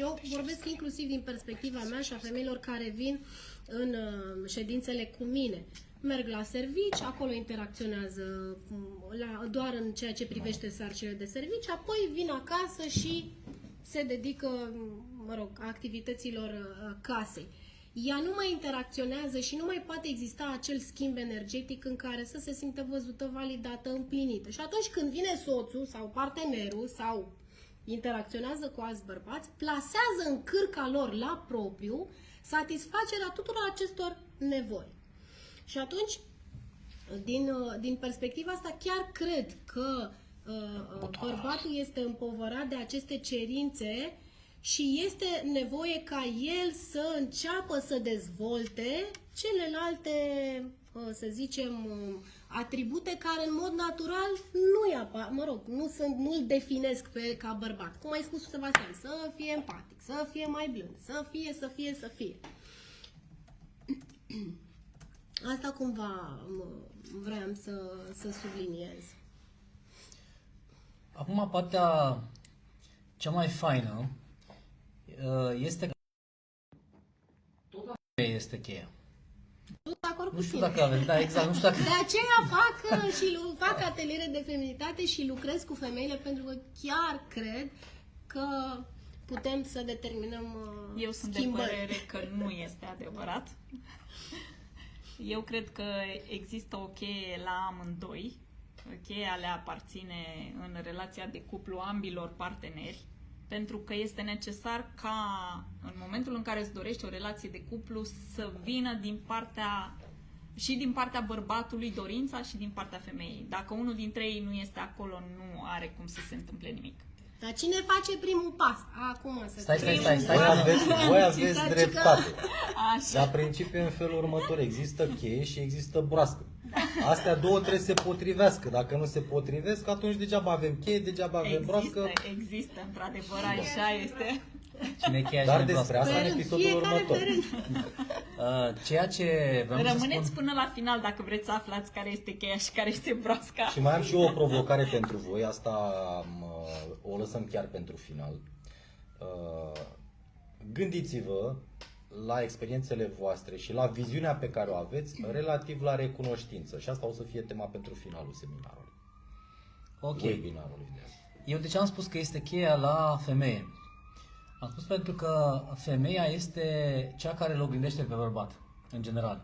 Și eu vorbesc inclusiv din perspectiva mea și a femeilor care vin în ședințele cu mine. Merg la servici, acolo interacționează doar în ceea ce privește sarcinile de servici, apoi vin acasă și se dedică, activităților casei. Ea nu mai interacționează și nu mai poate exista acel schimb energetic în care să se simtă văzută, validată, împlinită. Și atunci când vine soțul sau partenerul sau interacționează cu alți bărbați, plasează în cârca lor la propriu satisfacerea tuturor acestor nevoi. Și atunci, din perspectiva asta, chiar cred că bărbatul este împovărat de aceste cerințe și este nevoie ca el să înceapă să dezvolte celelalte, să zicem, atribute care în mod natural nu-i apar, nu-l definesc ca bărbat. Cum ai spus, Sebastian, să fie empatic, să fie mai blând, să fie. Asta cumva vreau să subliniez. Acum, partea cea mai faină este că tot este cheia. Sunt de acord cu Nu știu tine. dacă avem, da, exact, nu știu dacă... De aceea fac ateliere de feminitate și lucrez cu femeile, pentru că chiar cred că putem să determinăm Eu sunt schimbări. de părere că nu este adevărat. Eu cred că există o cheie la amândoi. Cheia le aparține în relația de cuplu ambilor parteneri, pentru că este necesar ca în momentul în care îți dorești o relație de cuplu să vină din partea bărbatului dorința și din partea femeii. Dacă unul dintre ei nu este acolo, nu are cum să se întâmple nimic. Dar cine face primul pas? Acum să Stai. Voi aveți dreptate. Așa. Dar principiul în felul următor. Există cheie și există broască. Astea două trebuie să se potrivească. Dacă nu se potrivesc, atunci degeaba avem cheie, degeaba avem broască. Există, într-adevăr, așa este. Cine e cheia, Dar cine e despre broască. asta în episodul următor. Ceea ce vreau să Rămâneți spun... până la final dacă vreți să aflați care este cheia și care este broasca. Și mai am și eu o provocare pentru voi. Asta o lăsăm chiar pentru final. Gândiți-vă la experiențele voastre și la viziunea pe care o aveți relativ la recunoștință. Și asta o să fie tema pentru finalul seminarului. Ok. Webinarului de azi. Eu de ce am spus că este cheia la femeie? Am spus pentru că femeia este cea care îl oglindește pe bărbat, în general.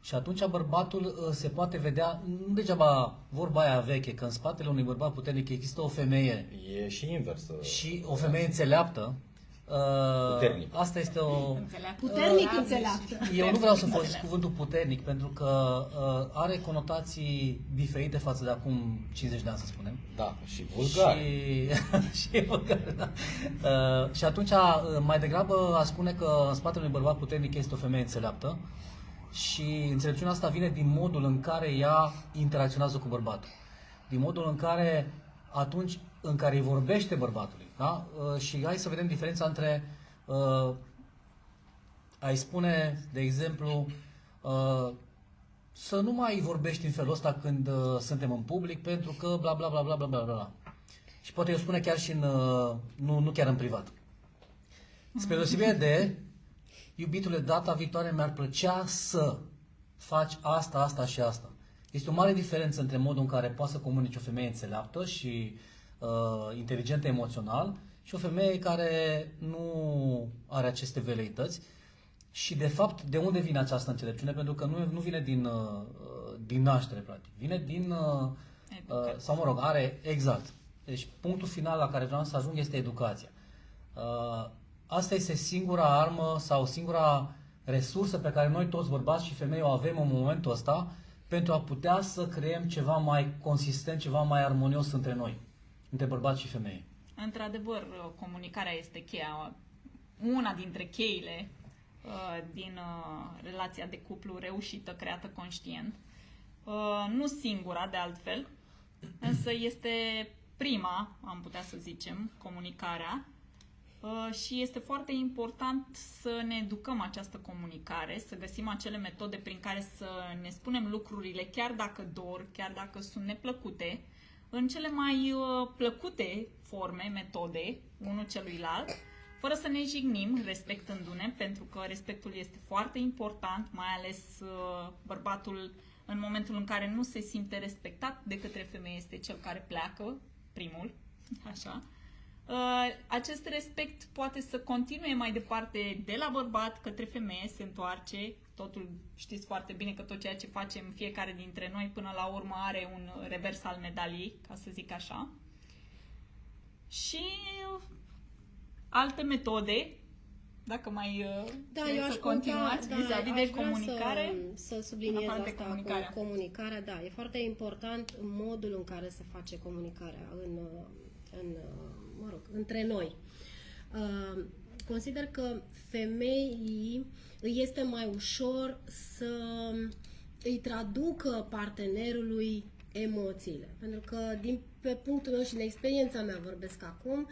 Și atunci bărbatul se poate vedea, nu degeaba vorba aia veche, că în spatele unui bărbat puternic există o femeie E și inversă. și o femeie înțeleaptă. Puternic. Asta este o... Puternic înțeleaptă. Eu nu vreau să folosesc cuvântul puternic pentru că are conotații diferite față de acum 50 de ani, să spunem. Da, și vulgar. Și vulgar, da. Și atunci mai degrabă a spune că în spatele unui bărbat puternic este o femeie înțeleaptă și înțelepciunea asta vine din modul în care ea interacționează cu bărbatul. Din modul în care atunci în care îi vorbește bărbatului. Da? Și hai să vedem diferența între ai spune, de exemplu, să nu mai vorbești în felul ăsta când suntem în public pentru că bla bla bla bla bla bla bla. Și poate eu spune chiar și nu chiar în privat. Spre deosebire de iubitule, data viitoare mi-ar plăcea să faci asta, asta și asta. Este o mare diferență între modul în care poate să comunice o femeie înțeleaptă și inteligentă emoțional și o femeie care nu are aceste veleități. Și de fapt, de unde vine această înțelepciune? Pentru că nu vine din naștere, practic. Vine din... sau mă rog, are exact. Deci punctul final la care vreau să ajung este educația. Asta este singura armă sau singura resursă pe care noi toți bărbați și femei o avem în momentul ăsta pentru a putea să creăm ceva mai consistent, ceva mai armonios între noi, între bărbați și femei. Într-adevăr, comunicarea este cheia, una dintre cheile din relația de cuplu reușită, creată conștient. Nu singura, de altfel, însă este prima, am putea să zicem, comunicarea. Și este foarte important să ne educăm această comunicare, să găsim acele metode prin care să ne spunem lucrurile, chiar dacă dor, chiar dacă sunt neplăcute, în cele mai plăcute forme, metode, unul celuilalt, fără să ne jignim, respectându-ne, pentru că respectul este foarte important, mai ales bărbatul în momentul în care nu se simte respectat de către femeie este cel care pleacă primul, așa. Acest respect poate să continue mai departe de la bărbat către femeie, se întoarce. Totul știți foarte bine că tot ceea ce facem fiecare dintre noi până la urmă are un revers al medaliei, ca să zic așa. Și alte metode, dacă mai vreți să continuați vis-a-vis de comunicare. Să subliniez în afară de asta cu comunicarea, da, e foarte important modul în care se face comunicarea între noi. Consider că femeii îi este mai ușor să îi traducă partenerului emoțiile. Pentru că, pe punctul meu și din experiența mea vorbesc acum,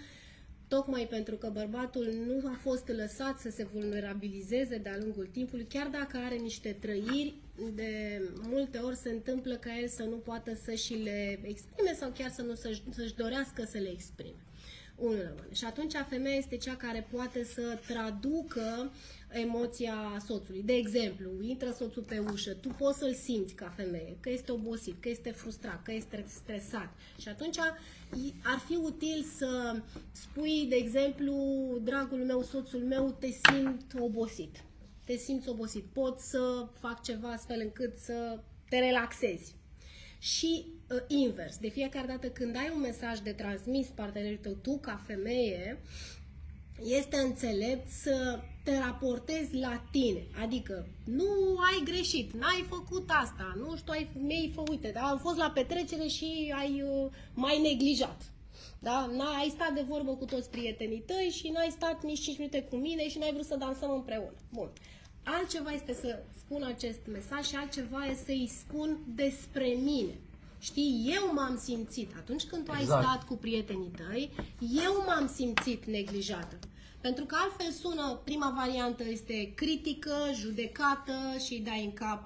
tocmai pentru că bărbatul nu a fost lăsat să se vulnerabilizeze de-a lungul timpului, chiar dacă are niște trăiri, de multe ori se întâmplă ca el să nu poată să și le exprime sau chiar să-și dorească să le exprime. Unul rămâne. Și atunci femeia este cea care poate să traducă emoția soțului. De exemplu, intră soțul pe ușă, tu poți să-l simți ca femeie, că este obosit, că este frustrat, că este stresat. Și atunci ar fi util să spui, de exemplu, dragul meu, soțul meu, te simt obosit. Te simți obosit. Pot să fac ceva astfel încât să te relaxezi. Și invers, de fiecare dată când ai un mesaj de transmis partenerului tău, tu ca femeie, este înțelept să te raportezi la tine. Adică nu ai greșit, n-ai făcut asta, nu știu, uite, da, am fost la petrecere și m-ai neglijat. Da? Ai stat de vorbă cu toți prietenii tăi și n-ai stat nici 5 minute cu mine și n-ai vrut să dansăm împreună. Bun. Altceva este să spun acest mesaj și altceva este să-i spun despre mine. Știi, eu m-am simțit, atunci când tu ai stat cu prietenii tăi, eu m-am simțit neglijată. Pentru că altfel sună, prima variantă este critică, judecată și dai în cap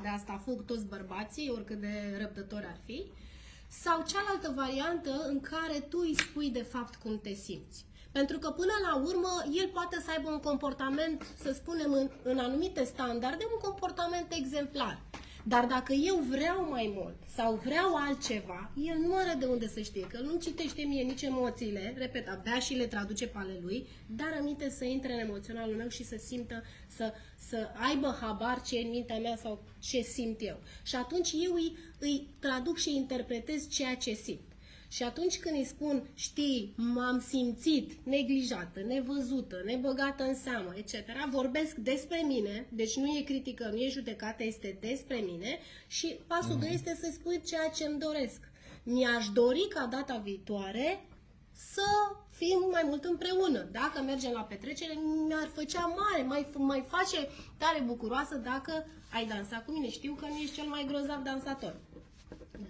de asta fug toți bărbații, oricât de răbdători ar fi. Sau cealaltă variantă în care tu îi spui de fapt cum te simți. Pentru că până la urmă el poate să aibă un comportament, să spunem în anumite standarde, un comportament exemplar. Dar dacă eu vreau mai mult sau vreau altceva, el nu are de unde să știe, că nu citește mie nici emoțiile, repet, abia și le traduce pe ale lui, dar aminte să intre în emoționalul meu și să simtă, să aibă habar ce e în mintea mea sau ce simt eu. Și atunci eu îi traduc și interpretez ceea ce simt. Și atunci când îi spun, știi, m-am simțit neglijată, nevăzută, nebăgată în seamă, etc., vorbesc despre mine, deci nu e critică, nu e judecată, este despre mine și pasul 2 este să spui ceea ce îmi doresc. Mi-aș dori ca data viitoare să fim mai mult împreună. Dacă mergem la petrecere, mi-ar făcea mai face tare bucuroasă dacă ai dansat cu mine. Știu că nu ești cel mai grozav dansator,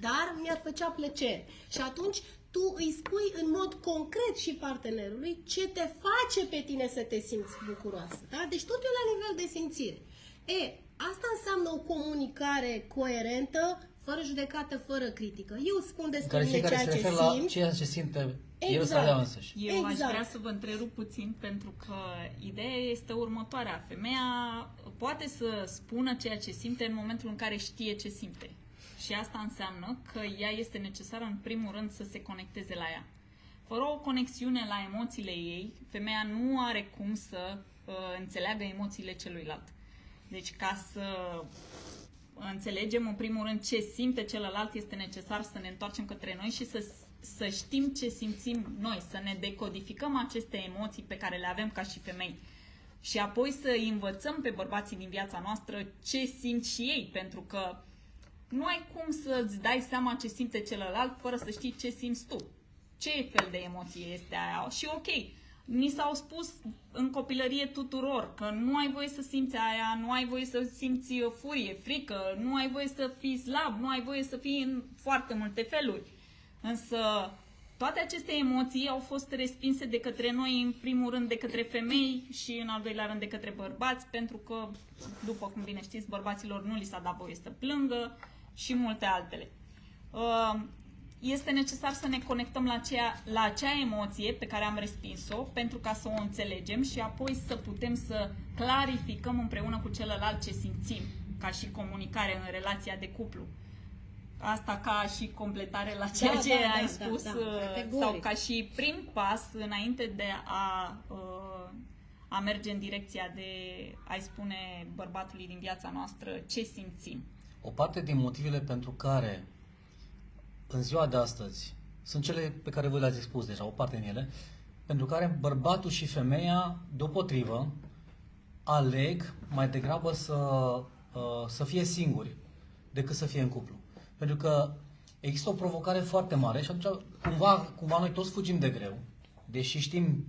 dar mi-ar făcea plăcere. Și atunci tu îi spui în mod concret și partenerului ce te face pe tine să te simți bucuroasă. Da? Deci totul e la nivel de simțire. Asta înseamnă o comunicare coerentă, fără judecată, fără critică. Eu spun despre mine ceea ce simt. La ceea ce simte el sau ea însăși. Eu aș vrea să vă întrerup puțin pentru că ideea este următoarea. Femeia poate să spună ceea ce simte în momentul în care știe ce simte. Și asta înseamnă că ea este necesară în primul rând să se conecteze la ea. Fără o conexiune la emoțiile ei, femeia nu are cum să înțeleagă emoțiile celuilalt. Deci ca să înțelegem în primul rând ce simte celălalt, este necesar să ne întoarcem către noi și să știm ce simțim noi, să ne decodificăm aceste emoții pe care le avem ca și femei. Și apoi să învățăm pe bărbații din viața noastră ce simt și ei, pentru că nu ai cum să-ți dai seama ce simte celălalt fără să știi ce simți tu. Ce fel de emoție este aia? Și ok, ni s-au spus în copilărie tuturor că nu ai voie să simți aia, nu ai voie să simți furie, frică, nu ai voie să fii slab, nu ai voie să fii în foarte multe feluri. Însă toate aceste emoții au fost respinse de către noi, în primul rând de către femei și în al doilea rând de către bărbați, pentru că, după cum bine știți, bărbaților nu li s-a dat voie să plângă și multe altele. este necesar să ne conectăm la acea emoție pe care am respins-o pentru ca să o înțelegem și apoi să putem să clarificăm împreună cu celălalt ce simțim, ca și comunicare în relația de cuplu. Asta ca și completare la ceea ce ai spus sau ca și prim pas înainte de a merge în direcția de a-i spune bărbatului din viața noastră ce simțim. O parte din motivele pentru care în ziua de astăzi sunt cele pe care voi le-ați expus deja, o parte din ele, pentru care bărbatul și femeia, deopotrivă, aleg mai degrabă să fie singuri decât să fie în cuplu. Pentru că există o provocare foarte mare și atunci cumva noi toți fugim de greu, deși știm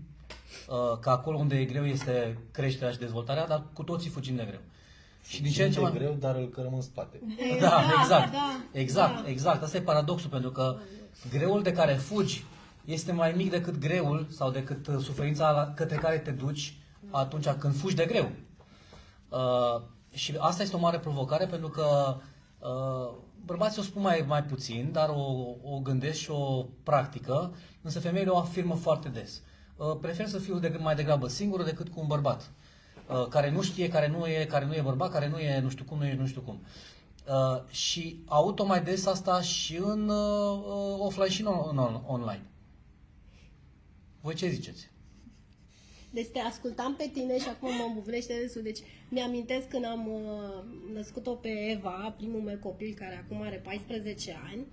că acolo unde e greu este creșterea și dezvoltarea, dar cu toții fugim de greu. Și din ce în ce mai greu, dar îl cărăm în spate. Exact. Asta e paradoxul, pentru că greul de care fugi este mai mic decât greul sau decât suferința către care te duci atunci când fugi de greu. Și asta este o mare provocare, pentru că bărbații o spun mai puțin, dar o gândesc și o practică, însă femeile o afirmă foarte des. Prefer să fiu mai degrabă singură decât cu un bărbat care nu știe, care nu e bărbat, care nu e nu știu cum, nu știu cum. Și aud mai des asta și în offline și în online. Voi ce ziceți? Deci te ascultam pe tine și acum mă îmbuvnește râsul. Deci mi-amintesc când am născut-o pe Eva, primul meu copil, care acum are 14 ani.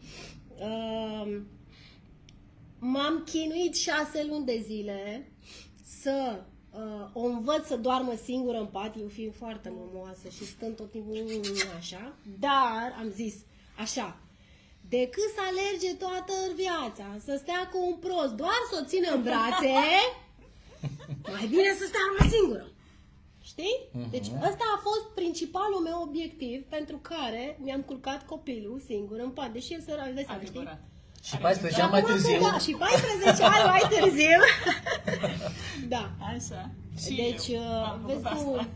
M-am chinuit 6 luni de zile să o învăț să doarmă singură în pat, eu fiind foarte mămoasă și stând tot timpul așa, dar am zis așa: decât să alerge toată viața, să stea cu un prost, doar să o țină în brațe, mai bine să stea numai singură. Știi? Deci ăsta a fost principalul meu obiectiv pentru care mi-am culcat copilul singur în pat, deși el sărac, de seama, știi? Și 14 ani mai târziu. Da, și 14 ani mai târziu. Da. Așa. Și deci, vezi tu,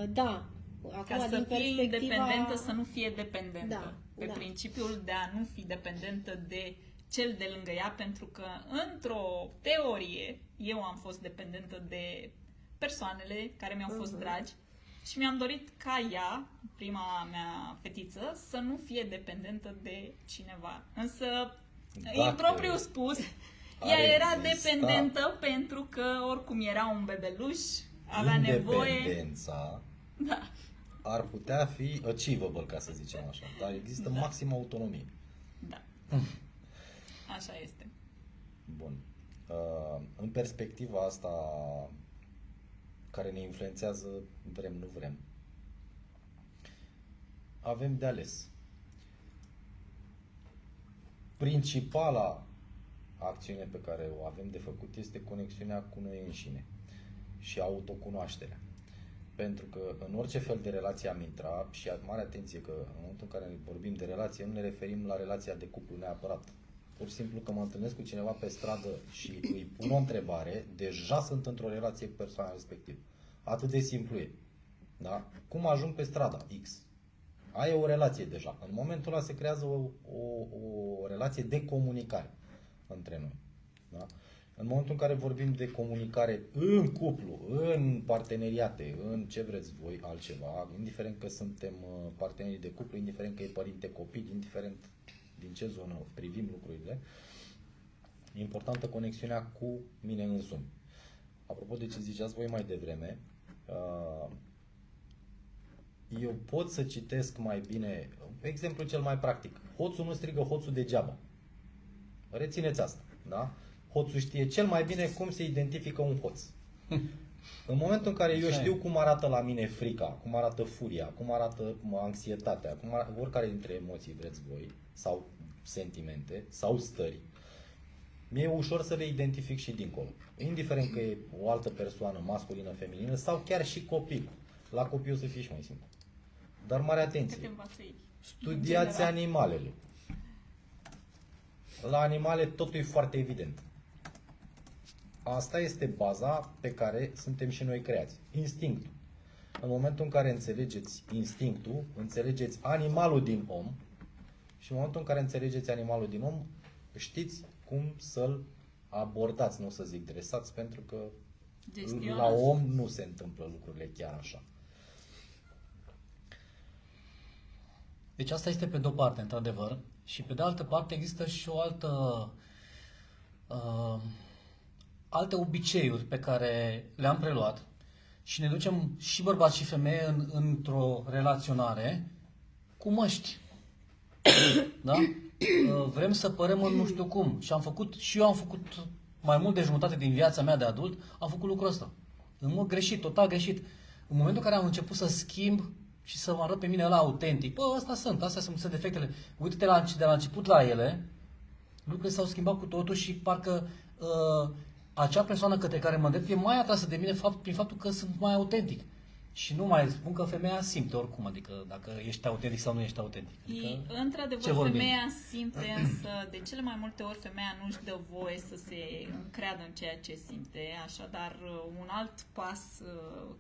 da. Acum, ca să fie independentă, să nu fie dependentă. Da, pe principiul de a nu fi dependentă de cel de lângă ea, pentru că într-o teorie eu am fost dependentă de persoanele care mi-au fost dragi și mi-am dorit ca ea, prima mea fetiță, să nu fie dependentă de cineva. Însă, în propriu spus, ea era dependentă pentru că oricum era un bebeluș, avea nevoie... Independența ar putea fi achievable, ca să zicem așa, dar există maximă autonomie. Da. Așa este. Bun. În perspectiva asta care ne influențează, vrem, nu vrem, avem de ales. Principala acțiune pe care o avem de făcut este conexiunea cu noi înșine și autocunoașterea. Pentru că în orice fel de relație am intrat, și mare atenție că în momentul în care vorbim de relație, nu ne referim la relația de cuplu neapărat. Pur și simplu că mă întâlnesc cu cineva pe stradă și îi pun o întrebare, deja sunt într-o relație cu persoana respectivă. Atât de simplu e. Da? Cum ajung pe strada X? Ai o relație deja. În momentul ăla se creează o relație de comunicare între noi. Da? În momentul în care vorbim de comunicare în cuplu, în parteneriate, în ce vreți voi altceva, indiferent că suntem parteneri de cuplu, indiferent că e părinte-copil, indiferent din ce zonă privim lucrurile, e importantă conexiunea cu mine însumi. Apropo de ce ziceați voi mai devreme, eu pot să citesc mai bine, exemplu cel mai practic, hoțul nu strigă hoțul degeaba. Rețineți asta, da? Hoțul știe cel mai bine cum se identifică un hoț. În momentul în care eu știu cum arată la mine frica, cum arată furia, cum arată anxietatea, oricare dintre emoții vreți voi, sau sentimente, sau stări, mi-e ușor să le identific și dincolo. Indiferent că e o altă persoană, masculină, feminină, sau chiar și copil. La copil o să fie și mai simplu. Dar mare atenție. Studiați animalele. La animale totul e foarte evident. Asta este baza pe care suntem și noi creați. Instinctul. În momentul în care înțelegeți instinctul, înțelegeți animalul din om Și în momentul în care înțelegeți animalul din om, știți cum să-l abordați, nu o să zic dresați, pentru că Gestionați. la om nu se întâmplă lucrurile chiar așa. Deci asta este pe de-o parte, într-adevăr, și pe de altă parte există și o alte obiceiuri pe care le-am preluat și ne ducem și bărbați și femeie într-o relaționare cu măști. Da? Vrem să părem în nu știu cum. Și eu am făcut mai mult de jumătate din viața mea de adult, am făcut lucrul ăsta. În mod greșit, total greșit. În momentul în care am început să schimb și să mă arăt pe mine la autentic, bă, astea sunt defectele. Uite-te de la început la ele, lucrurile s-au schimbat cu totul și parcă acea persoană către care mă îndrept e mai atrasă de mine prin faptul că sunt mai autentic. Și nu mai spun că femeia simte oricum, adică dacă ești autentic sau nu ești autentic. Adică, Într-adevăr, femeia simte, însă de cele mai multe ori femeia nu își dă voie să se încreadă în ceea ce simte. Așadar, un alt pas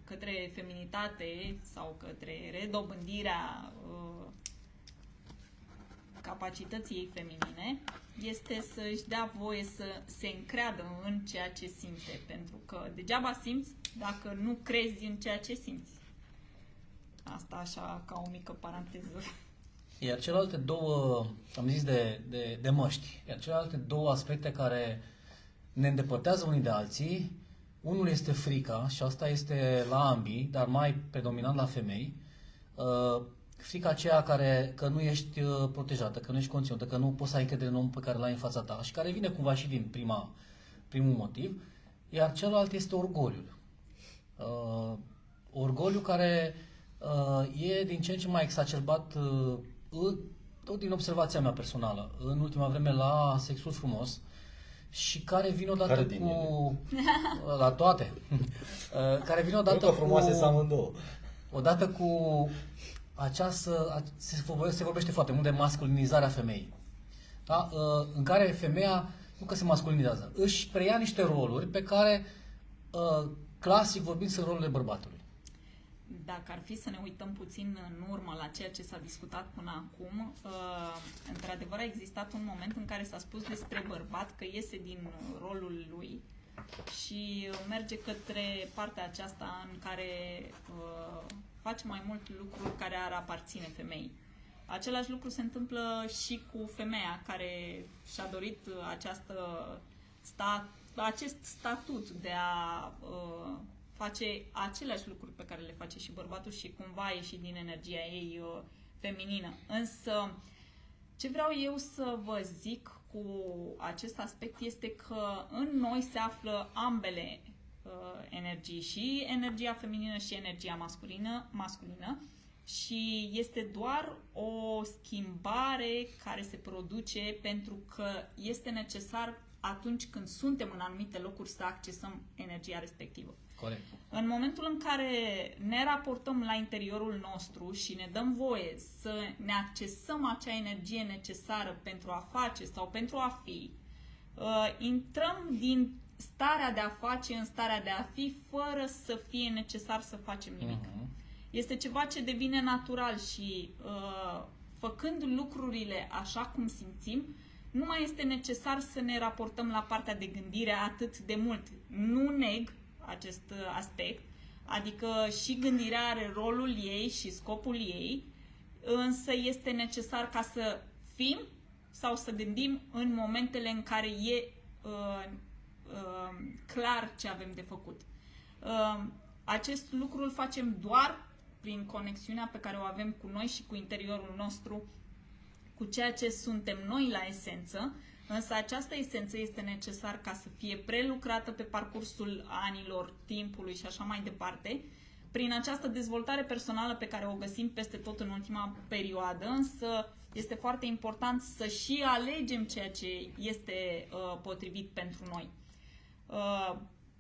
către feminitate sau către redobândirea capacității ei feminine este să își dea voie să se încreadă în ceea ce simte, pentru că degeaba simți dacă nu crezi în ceea ce simți. Asta așa ca o mică paranteză. Iar celelalte două, am zis de măști, iar celelalte două aspecte care ne îndepărtează unii de alții, unul este frica și asta este la ambii, dar mai predominant la femei. Frica aceea că nu ești protejată, că nu ești conținută, că nu poți să ai încredere în omul pe care l-ai în fața ta și care vine cumva și din primul motiv. Iar celălalt este orgoliul. Orgoliul care e din ce în ce mai exacerbat, tot din observația mea personală, în ultima vreme la sexul frumos și care vine odată la toate. Care vine odată frumoase sunt amândouă. Odată cu se vorbește foarte mult de masculinizarea femeii. Da? În care femeia nu că se masculinizează, își preia niște roluri pe care clasic vorbind sunt rolurile bărbatului. Dacă ar fi să ne uităm puțin în urmă la ceea ce s-a discutat până acum, într-adevăr a existat un moment în care s-a spus despre bărbat că iese din rolul lui și merge către partea aceasta în care face mai mult lucruri care ar aparține femeii. Același lucru se întâmplă și cu femeia care și-a dorit acest statut de a face aceleași lucruri pe care le face și bărbatul și cumva ieși din energia ei feminină. Însă, ce vreau eu să vă zic cu acest aspect este că în noi se află ambele energii, și energia feminină și energia masculină și este doar o schimbare care se produce pentru că este necesar atunci când suntem în anumite locuri să accesăm energia respectivă. Corect. În momentul în care ne raportăm la interiorul nostru și ne dăm voie să ne accesăm acea energie necesară pentru a face sau pentru a fi, intrăm din starea de a face în starea de a fi fără să fie necesar să facem nimic. Este ceva ce devine natural și făcând lucrurile așa cum simțim, nu mai este necesar să ne raportăm la partea de gândire atât de mult. Nu neg acest aspect, adică și gândirea are rolul ei și scopul ei, însă este necesar ca să fim sau să gândim în momentele în care e clar ce avem de făcut. Acest lucru îl facem doar prin conexiunea pe care o avem cu noi și cu interiorul nostru, cu ceea ce suntem noi la esență, însă această esență este necesar ca să fie prelucrată pe parcursul anilor, timpului și așa mai departe, prin această dezvoltare personală pe care o găsim peste tot în ultima perioadă, însă este foarte important să și alegem ceea ce este potrivit pentru noi.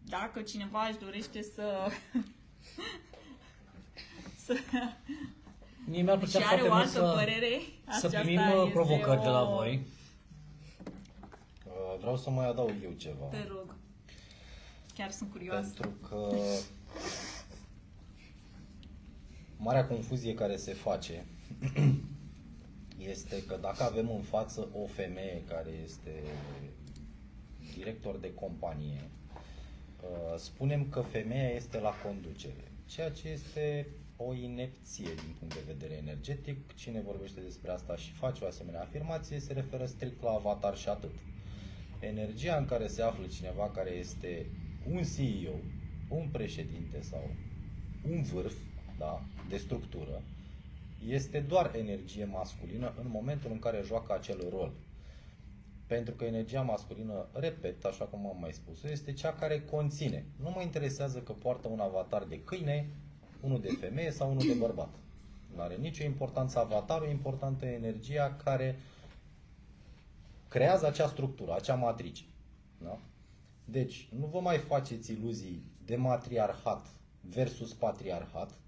Dacă cineva își dorește să Mie mi-ar plăcea foarte mult să primim provocări de la voi. Vreau să mai adaug eu ceva. Te rog. Chiar sunt curioasă. Pentru că marea confuzie care se face este că dacă avem în față o femeie care este director de companie, spunem că femeia este la conducere, ceea ce este o inepție din punct de vedere energetic. Cine vorbește despre asta și face o asemenea afirmație se referă strict la avatar și atât. Energia în care se află cineva care este un CEO, un președinte sau un vârf, da, de structură, este doar energie masculină în momentul în care joacă acel rol. Pentru că energia masculină, repet, așa cum am mai spus, este cea care conține. Nu mă interesează că poartă un avatar de câine, unul de femeie sau unul de bărbat. Nu are nicio importanță avatarul, e importantă energia care creează acea structură, acea matrice. Da? Deci, nu vă mai faceți iluzii de matriarhat versus patriarhat,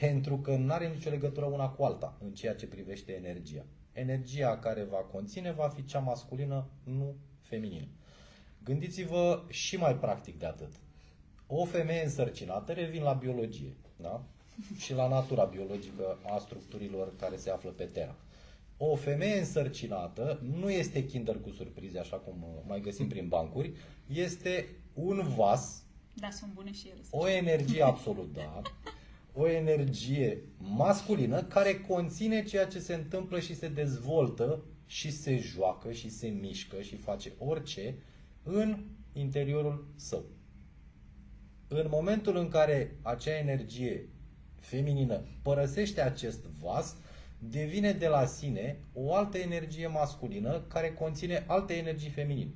pentru că nu are nicio legătură una cu alta în ceea ce privește energia. Energia care va conține va fi cea masculină, nu feminină. Gândiți-vă și mai practic de atât. O femeie însărcinată, revin la biologie, da? Și la natura biologică a structurilor care se află pe Terra. O femeie însărcinată nu este Kinder cu surprize, așa cum mai găsim prin bancuri, este un vas, Da, sunt bune și ele. o energie absolut, da, o energie masculină care conține ceea ce se întâmplă și se dezvoltă și se joacă și se mișcă și face orice în interiorul său. În momentul în care acea energie feminină părăsește acest vas, devine de la sine o altă energie masculină care conține alte energii feminine.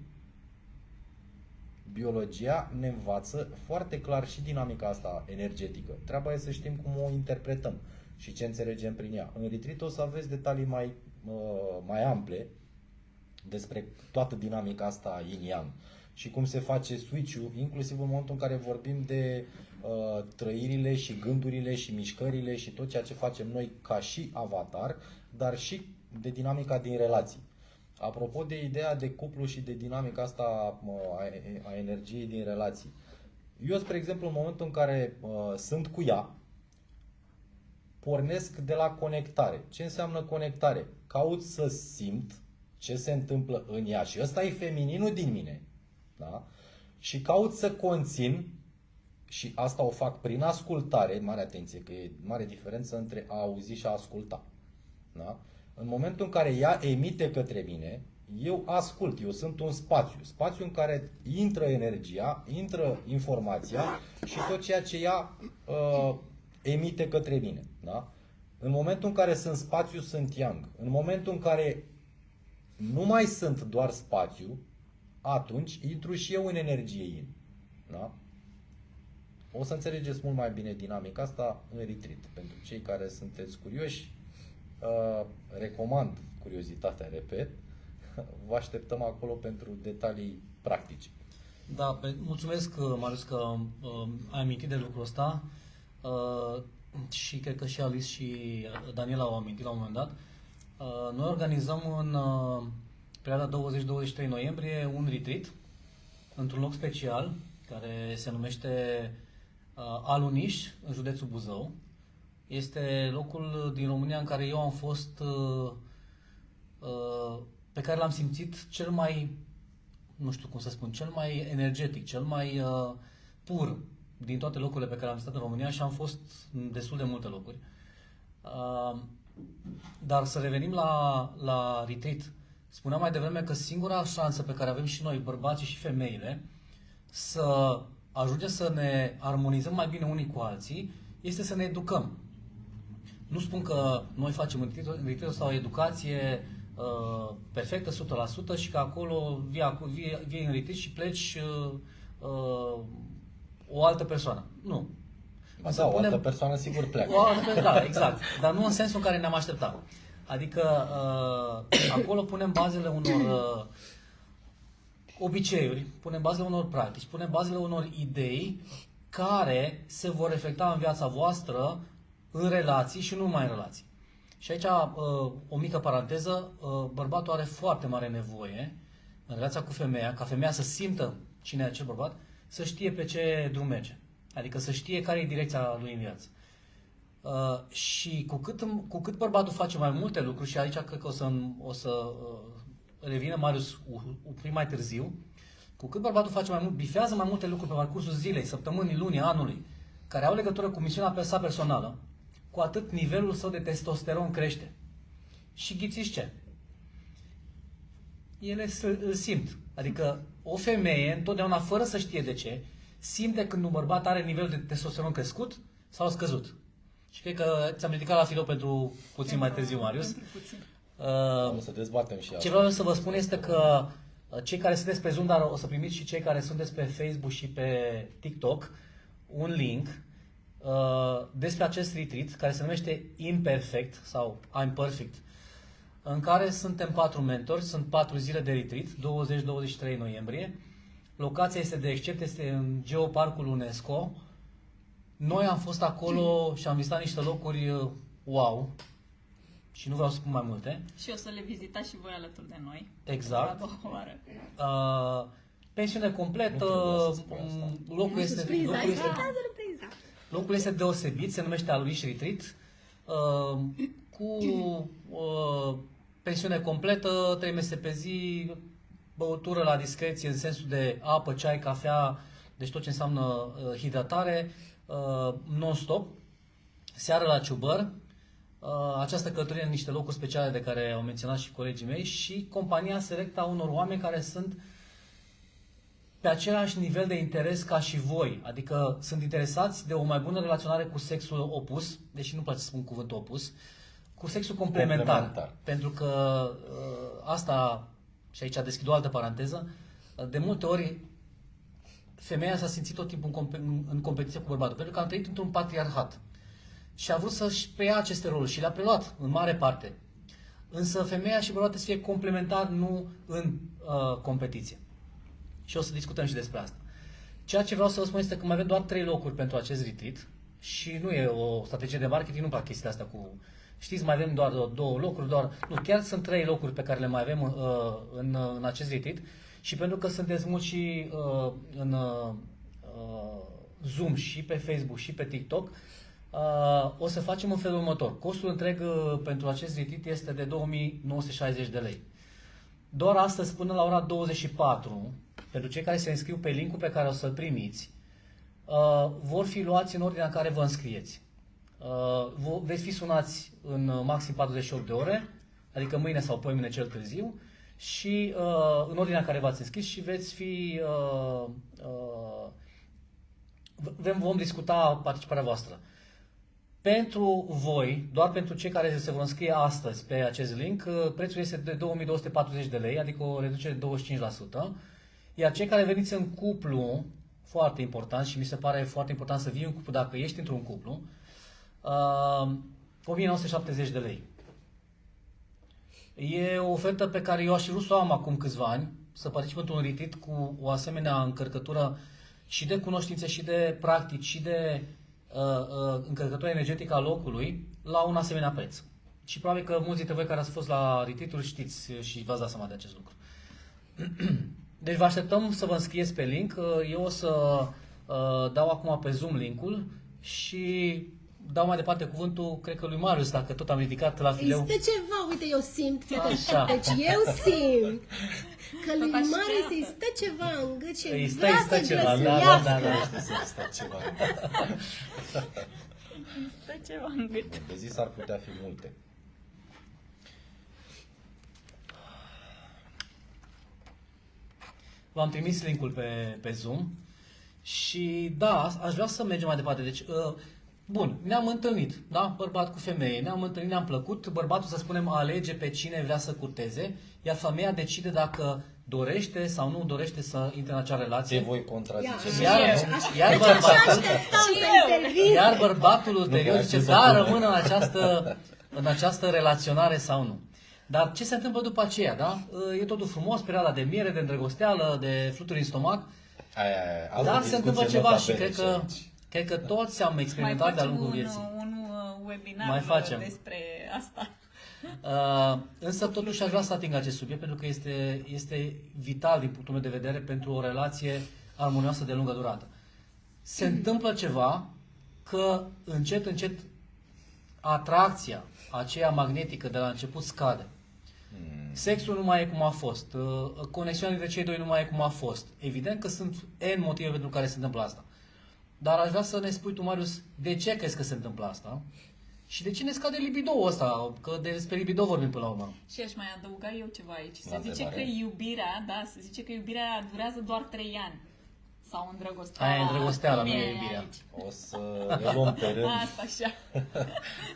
Biologia ne învață foarte clar și dinamica asta energetică. Treaba e să știm cum o interpretăm și ce înțelegem prin ea. În retreat o să aveți detalii mai ample despre toată dinamica asta yin-yang și cum se face switch-ul, inclusiv în momentul în care vorbim de trăirile și gândurile și mișcările și tot ceea ce facem noi ca și avatar, dar și de dinamica din relații. Apropo de ideea de cuplu și de dinamica asta a energiei din relații. Eu, spre exemplu, în momentul în care sunt cu ea, pornesc de la conectare. Ce înseamnă conectare? Caut să simt ce se întâmplă în ea și ăsta e femininul din mine. Da? Și caut să conțin, și asta o fac prin ascultare, mare atenție că e mare diferență între a auzi și a asculta. Da? În momentul în care ea emite către mine, eu ascult, eu sunt un spațiu în care intră energia, intră informația și tot ceea ce ea emite către mine. Da? În momentul în care sunt spațiu, sunt yang. În momentul în care nu mai sunt doar spațiu, atunci intru și eu în energie yin. Da? O să înțelegeți mult mai bine dinamica asta în retreat. Pentru cei care sunteți curioși, recomand curiozitatea, repet. Vă așteptăm acolo pentru detalii practice. Da, mulțumesc, Marius, că ai amintit de lucrul ăsta și cred că și Alice și Daniela au amintit la un moment dat. Noi organizăm în perioada 20-23 noiembrie un retreat într-un loc special care se numește Aluniș, în județul Buzău. Este locul din România în care eu am fost, pe care l-am simțit cel mai, nu știu cum să spun, cel mai energetic, cel mai pur din toate locurile pe care am stat în România și am fost în destul de multe locuri. Dar să revenim la retreat. Spuneam mai devreme că singura șansă pe care avem și noi, bărbații și femeile, să ajungem să ne armonizăm mai bine unii cu alții, este să ne educăm. Nu spun că noi facem în retreat sau o educație perfectă, 100% și că acolo vii în retreat și pleci o altă persoană. Nu. Da, o altă persoană sigur pleacă. Da, exact. Dar nu în sensul în care ne-am așteptat. Adică acolo punem bazele unor obiceiuri, punem bazele unor practici, punem bazele unor idei care se vor reflecta în viața voastră, în relații și nu numai în relații. Și aici o mică paranteză, bărbatul are foarte mare nevoie în relația cu femeia, ca femeia să simtă cine e acel bărbat, să știe pe ce drum merge. Adică să știe care e direcția lui în viață. Și cu cât bărbatul face mai multe lucruri, și aici cred că o să revină Marius un pic mai târziu, cu cât bărbatul face mai mult, bifează mai multe lucruri pe parcursul zilei, săptămânii, lunii, anului, care au legătură cu misiunea sa personală, cu atât nivelul său de testosteron crește. Și ghițiți ce? Ele îl simt. Adică o femeie, întotdeauna, fără să știe de ce, simte când un bărbat are nivelul de testosteron crescut sau scăzut. Și cred că ți-am ridicat la filou pentru puțin mai târziu, Marius. O să dezbatem și Ce vreau să vă spun este că cei care sunteți pe Zoom, dar o să primiți și cei care sunteți pe Facebook și pe TikTok, un link despre acest retreat care se numește Imperfect sau I'm Perfect, în care suntem 4 mentori, sunt 4 zile de retreat, 20-23 noiembrie. Locația este de except, este în Geoparcul UNESCO. Noi am fost acolo și am vizitat niște locuri wow și nu vreau să spun mai multe. Și o să le vizitați și voi alături de noi. Exact. A doua oară. Pensiune completă, locul este deosebit, se numește Aluiș Retreat, cu pensiune completă, 3 mese pe zi, băutură la discreție în sensul de apă, ceai, cafea, deci tot ce înseamnă hidratare, non-stop, seară la Ciubăr, această călătorie în niște locuri speciale de care au menționat și colegii mei și compania selectă a unor oameni care sunt pe același nivel de interes ca și voi, adică sunt interesați de o mai bună relaționare cu sexul opus, deși nu-mi place să spun cuvântul opus, cu sexul complementar. Pentru că asta, și aici deschid o altă paranteză, de multe ori femeia s-a simțit tot timpul în competiție cu bărbatul, pentru că am trăit într-un patriarhat și a vrut să-și preia aceste roluri și le-a preluat în mare parte. Însă femeia și bărbatul să fie complementari, nu în competiție. Și o să discutăm și despre asta. Ceea ce vreau să vă spun este că mai avem doar 3 locuri pentru acest retreat și nu e o strategie de marketing, nu fac chestia asta cu... Știți, mai avem doar 2 locuri, nu, chiar sunt 3 locuri pe care le mai avem în acest retreat și pentru că sunteți mulți și în Zoom și pe Facebook și pe TikTok, o să facem în felul următor. Costul întreg pentru acest retreat este de 2960 de lei. Doar astăzi până la ora 24, pentru cei care se înscriu pe linkul pe care o să-l primiți, vor fi luați în ordinea în care vă înscrieți. Veți fi sunați în maxim 48 de ore, adică mâine sau poimâine cel târziu, și în ordinea în care v-ați înscris și veți fi... vom discuta participarea voastră. Pentru voi, doar pentru cei care se vor înscrie astăzi pe acest link, prețul este de 2240 de lei, adică o reducere de 25%, iar cei care veniți în cuplu, foarte important și mi se pare foarte important să vii în cuplu dacă ești într-un cuplu, 1970 de lei. E o ofertă pe care eu aș fi vrut să o am acum câțiva ani, să particip într-un retreat cu o asemenea încărcătură și de cunoștințe și de practici și de încărcătura energetică a locului la un asemenea preț. Și probabil că mulți dintre voi care ați fost la retreat-uri știți și v-ați dat seama de acest lucru. Deci vă așteptăm să vă înscrieți pe link. Eu o să dau acum pe Zoom linkul și dau mai departe cuvântul, cred că lui Marius, dacă tot am ridicat la fileu. Este ceva, uite, eu simt. Așa. Deci eu simt că lui Tot așa. Marius îi stă ceva în gât și Îi vrea stă să ceva, glăsuiască. Asta ceva. Stă ceva în gât. De zis ar putea fi multe. V-am trimis linkul pe Zoom și da, aș vrea să mergem mai departe. Deci, bun, ne-am întâlnit, da? Bărbat cu femeie, ne-am întâlnit, ne-am plăcut, bărbatul, să spunem, alege pe cine vrea să curteze, iar femeia decide dacă dorește sau nu dorește să intre în acea relație. Te voi contrazice. Iar bărbatul ulterior Nu, zice, așa da, se rămân în această relaționare sau nu. Dar ce se întâmplă după aceea, da? E totul frumos, perioada de miere, de îndrăgosteală, de fluturi în stomac. Dar se întâmplă ceva și cred că toți am experimentat de-a lungul vieții. Un webinar Mai facem. despre asta. Însă totuși aș vrea să ating acest subiect pentru că este vital din punctul meu de vedere pentru o relație armonioasă de lungă durată. Se întâmplă ceva că încet, încet atracția aceea magnetică de la început scade. Sexul nu mai e cum a fost, conexiunea dintre cei doi nu mai e cum a fost. Evident că sunt N motive pentru care se întâmplă asta. Dar aș vrea să ne spui tu, Marius, de ce crezi că se întâmplă asta? Și de ce ne scade libido-ul ăsta? Că despre libido vorbim până la urmă. Și aș mai adăuga eu ceva aici. Se La zice că întrebare. iubirea, da, se zice că iubirea durează doar 3 ani. Sau îndrăgostea. Aia e îndrăgosteala, cum nu e e iubirea. aici. O să le luăm pe rând Asta așa.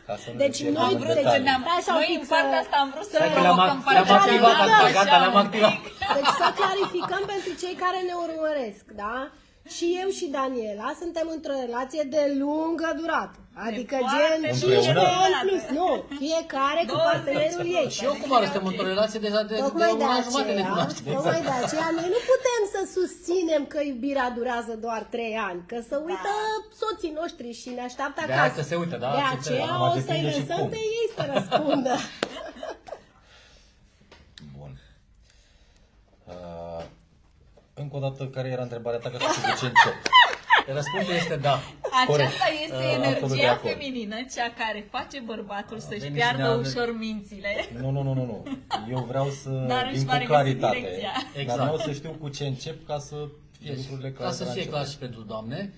ca să nu Deci ne pierdem noi în vrem- detalii. Stai așa un Noi pic în să- partea asta am vrut să Hai că le-am provocăm le-am partea activat, cealaltă, acum, așa, gata, le-am un activat. pic. Deci să clarificăm pentru cei care ne urmăresc, da? Și eu și Daniela suntem într-o relație de lungă durată. Adică foarte gen lungă 15 durată. ani plus. Nu, fiecare cu 20. partenerul ei. Și eu cum arăt, suntem într-o relație deja de Tocmai un de an jumate ne aceea, cunoaștem. tocmai de aceea, noi nu putem să susținem că iubirea durează doar 3 ani, că să uită soții noștri și ne așteaptă De aia acasă. că se uită, da? De Ce înțeleg. aceea Acum o să-i depinde și lăsăm cum. pe ei să răspundă. Bun. Încă o dată, care era întrebarea ta, ca să știu de ce încep? Răspunsul este da. Aceasta este absolut de energia acord. feminină, cea care face bărbatul să-și Veni piardă și ne- ușor mințile. Nu. Eu vreau să Dar își vin va cu regăsi claritate. direcția. Dar Exact. vreau să știu cu ce încep ca să fie lucrurile Ca clare. să de la fie început. clar și pentru doamne,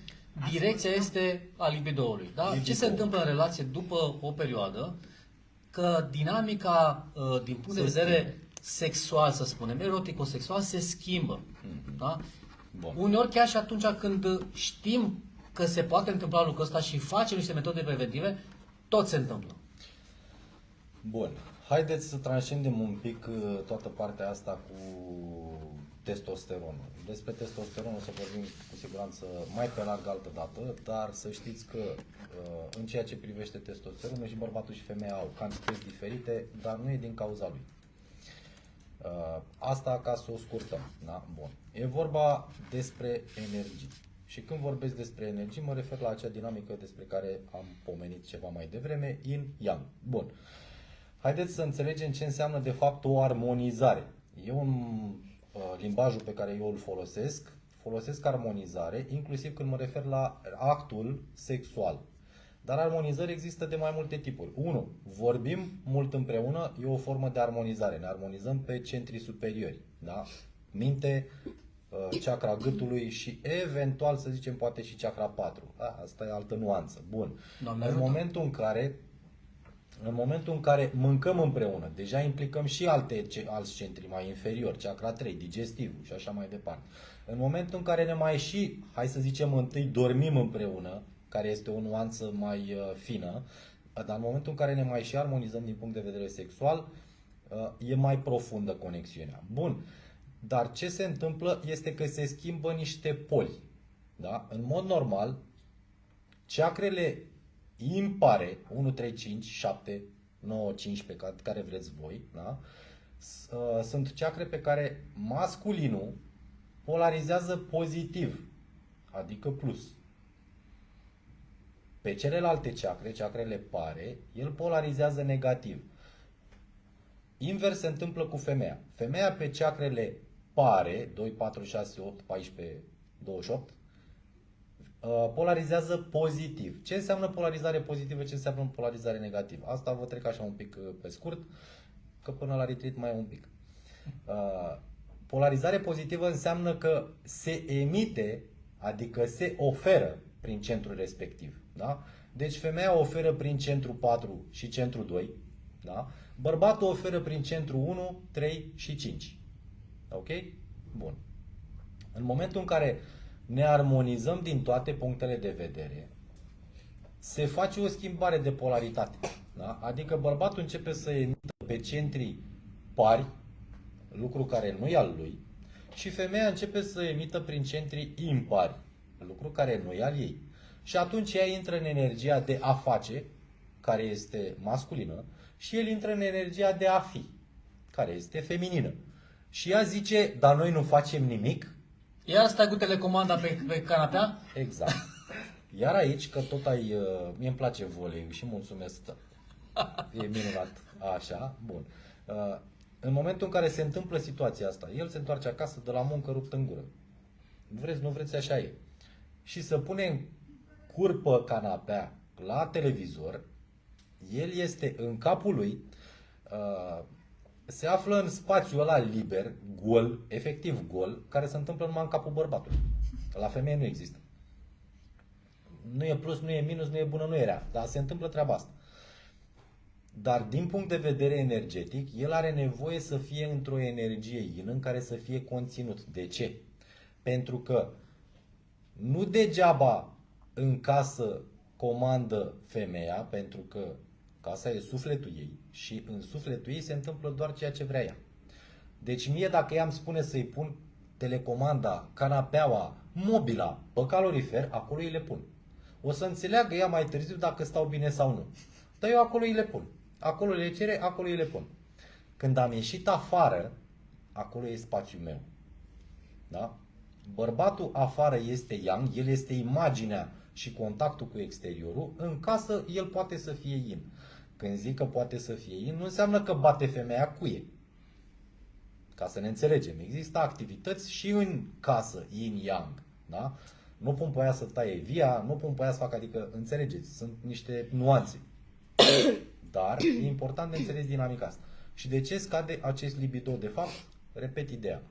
direcția este a libidoului. Da? Libido. Ce se întâmplă în relație după o perioadă? Că dinamica, din punct de Se vedere sexual, să spunem, erotico-sexual, se schimbă. Da? Bun. Uneori chiar și atunci când știm că se poate întâmpla lucrul ăsta și facem niște metode preventive, tot se întâmplă. Bun. Haideți să transcendem un pic toată partea asta cu testosteronul. Despre testosteron o să vorbim cu siguranță mai pe larg altă dată, dar să știți că în ceea ce privește testosteronul și bărbatul și femeia au cantități diferite, dar nu e din cauza lui. Asta ca să o scurtăm. Da? Bun. E vorba despre energii. Și când vorbesc despre energii, mă refer la acea dinamică despre care am pomenit ceva mai devreme, yin-yang. Bun. Haideți să înțelegem ce înseamnă de fapt o armonizare. Eu în limbajul pe care eu îl folosesc armonizare, inclusiv când mă refer la actul sexual. Dar armonizări există de mai multe tipuri. 1. Vorbim mult împreună, e o formă de armonizare. Ne armonizăm pe centrii superiori. Da? Minte, chakra gâtului și eventual, să zicem, poate și chakra 4. Da? Asta e altă nuanță. Bun. Doamne În ajută. momentul în care mâncăm împreună, deja implicăm și alți centri mai inferiori, chakra 3, digestivul și așa mai departe. În momentul în care ne mai și, hai să zicem, întâi dormim împreună, care este o nuanță mai fină, dar în momentul în care ne mai și armonizăm din punct de vedere sexual, e mai profundă conexiunea. Bun, dar ce se întâmplă este că se schimbă niște poli. Da? În mod normal, chakrele impare, 1, 3, 5, 7, 9, 15, care vreți voi, da? Sunt chakre pe care masculinul polarizează pozitiv, adică plus. Pe celelalte chakre, chakrele pare, el polarizează negativ. Invers se întâmplă cu femeia. Femeia pe chakrele pare, 2, 4, 6, 8, 14, 28, polarizează pozitiv. Ce înseamnă polarizare pozitivă, ce înseamnă polarizare negativă? Asta vă trec așa un pic pe scurt, că până la retreat mai e un pic. Polarizare pozitivă înseamnă că se emite, adică se oferă prin centrul respectiv. Da? Deci femeia oferă prin centru 4 și centru 2. Da? Bărbatul oferă prin centru 1, 3 și 5. Ok? Bun. În momentul în care ne armonizăm din toate punctele de vedere, se face o schimbare de polaritate. Da? Adică bărbatul începe să emită pe centrii pari, lucru care nu e al lui, și femeia începe să emită prin centrii impari, lucru care nu e al ei. Și atunci ea intră în energia de a face, care este masculină, și el intră în energia de a fi, care este feminină. Și ea zice, dar noi nu facem nimic. Iar stai cu telecomanda pe canapea? Exact. Iar aici, că tot ai... mie îmi place voleiul și mulțumesc. E minunat. Așa, bun. În momentul în care se întâmplă situația asta, el se întoarce acasă de la muncă rupt în gură. Vreți, nu vreți, așa e. Și să pune în curpă canapea la televizor, El este în capul lui, se află în spațiul ăla liber, gol, efectiv gol, care se întâmplă numai în capul bărbatului. La femeie nu există. Nu e plus, nu e minus, nu e bună, nu e rea, dar se întâmplă treaba asta. Dar din punct de vedere energetic, el are nevoie să fie într-o energie yin în care să fie conținut. De ce? Pentru că nu degeaba în casă comandă femeia, pentru că casa e sufletul ei și în sufletul ei se întâmplă doar ceea ce vrea ea. Deci mie dacă ea îmi spune să-i pun telecomanda, canapeaua, mobila pe calorifer, acolo îi le pun. O să înțeleagă ea mai târziu dacă stau bine sau nu. Dar eu acolo îi le pun. Acolo le cere, acolo îi le pun. Când am ieșit afară, acolo e spațiul meu. Da? Bărbatul afară este yang, el este imaginea și contactul cu exteriorul. În casă el poate să fie yin. Când zic că poate să fie yin, nu înseamnă că bate femeia cuie. Ca să ne înțelegem, există activități și în casă, yin-yang. Da? Nu pun pe aia să taie via, nu pun pe aia să fac, adică înțelegeți, sunt niște nuanțe. Dar e important de înțeles dinamica asta. Și de ce scade acest libido? De fapt, repet ideea.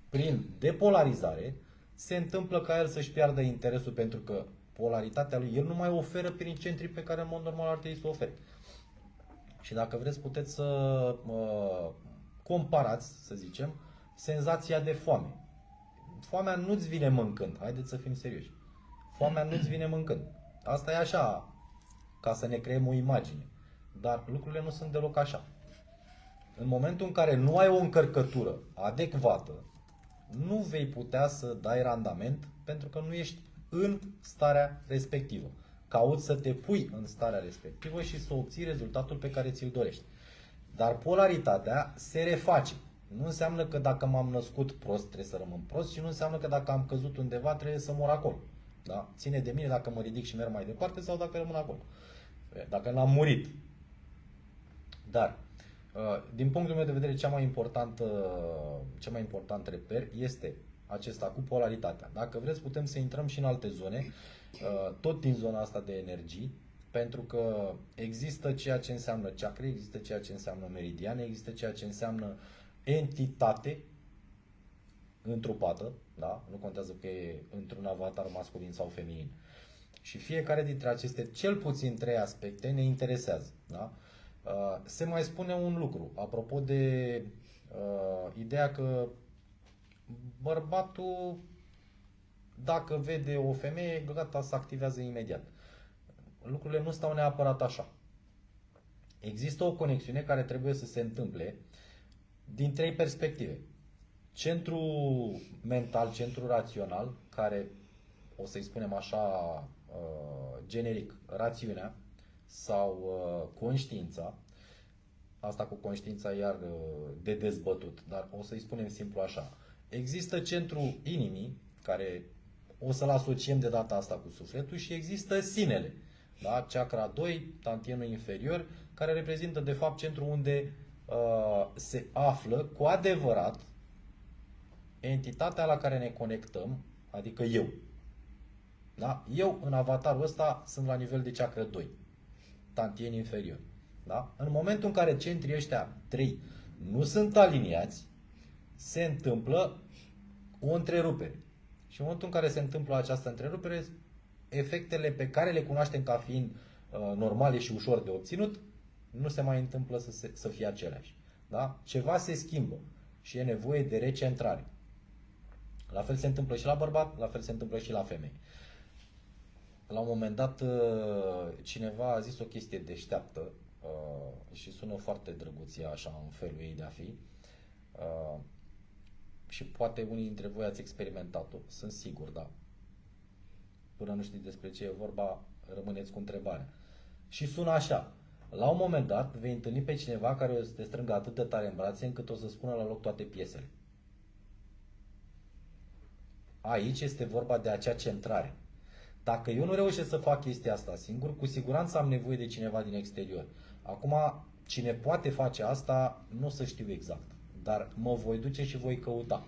Prin depolarizare se întâmplă ca el să-și piardă interesul pentru că polaritatea lui, el nu mai oferă prin centrii pe care în mod normal ar trebui să o ofere. Și dacă vreți puteți să comparați, să zicem, senzația de foame. Foamea nu-ți vine mâncând. Haideți să fim serioși. Foamea nu-ți vine mâncând. Asta e așa, ca să ne creăm o imagine. Dar lucrurile nu sunt deloc așa. În momentul în care nu ai o încărcătură adecvată, nu vei putea să dai randament pentru că nu ești în starea respectivă. Cauți să te pui în starea respectivă și să obții rezultatul pe care ți-l dorești. Dar polaritatea se reface. Nu înseamnă că dacă m-am născut prost trebuie să rămân prost și nu înseamnă că dacă am căzut undeva trebuie să mor acolo. Da? Ține de mine dacă mă ridic și merg mai departe sau dacă rămân acolo. Dacă n-am murit. Dar, din punctul meu de vedere, cel mai important reper este acesta cu polaritatea. Dacă vreți, putem să intrăm și în alte zone, tot din zona asta de energii, pentru că există ceea ce înseamnă chakre, există ceea ce înseamnă meridiane, există ceea ce înseamnă entitate întrupată, da? Nu contează că e într-un avatar masculin sau feminin. Și fiecare dintre aceste, cel puțin 3 aspecte, ne interesează. Da? Se mai spune un lucru, apropo de ideea că bărbatul, dacă vede o femeie, gata, se activează imediat. Lucrurile nu stau neapărat așa. Există o conexiune care trebuie să se întâmple din 3 perspective. Centrul mental, centrul rațional, care, o să-i spunem așa generic, rațiunea sau conștiința, asta cu conștiința iar de dezbătut, dar o să-i spunem simplu așa. Există centrul inimii, care o să-l asociem de data asta cu sufletul, și există sinele, da? Chakra 2, tantienul inferior, care reprezintă de fapt centrul unde se află cu adevărat entitatea la care ne conectăm, adică eu. Da? Eu, în avatarul ăsta, sunt la nivel de chakra 2, tantien inferior. Da? În momentul în care centrii ăștia 3 nu sunt aliniați, se întâmplă o întrerupere. Și în momentul în care se întâmplă această întrerupere, efectele pe care le cunoaștem ca fiind normale și ușor de obținut, nu se mai întâmplă să fie aceleași. Da? Ceva se schimbă și e nevoie de recentrare. La fel se întâmplă și la bărbat, la fel se întâmplă și la femei. La un moment dat cineva a zis o chestie deșteaptă și sună foarte drăguție așa în felul ei de a fi. Și poate unii dintre voi ați experimentat-o, sunt sigur, da. Până nu știți despre ce e vorba, rămâneți cu întrebarea. Și sună așa. La un moment dat vei întâlni pe cineva care o să te strângă atât de tare în brațe încât o să spună la loc toate piesele. Aici este vorba de acea centrare. Dacă eu nu reușesc să fac chestia asta singur, cu siguranță am nevoie de cineva din exterior. Acum, cine poate face asta, nu o să știu exact. Dar mă voi duce și voi căuta.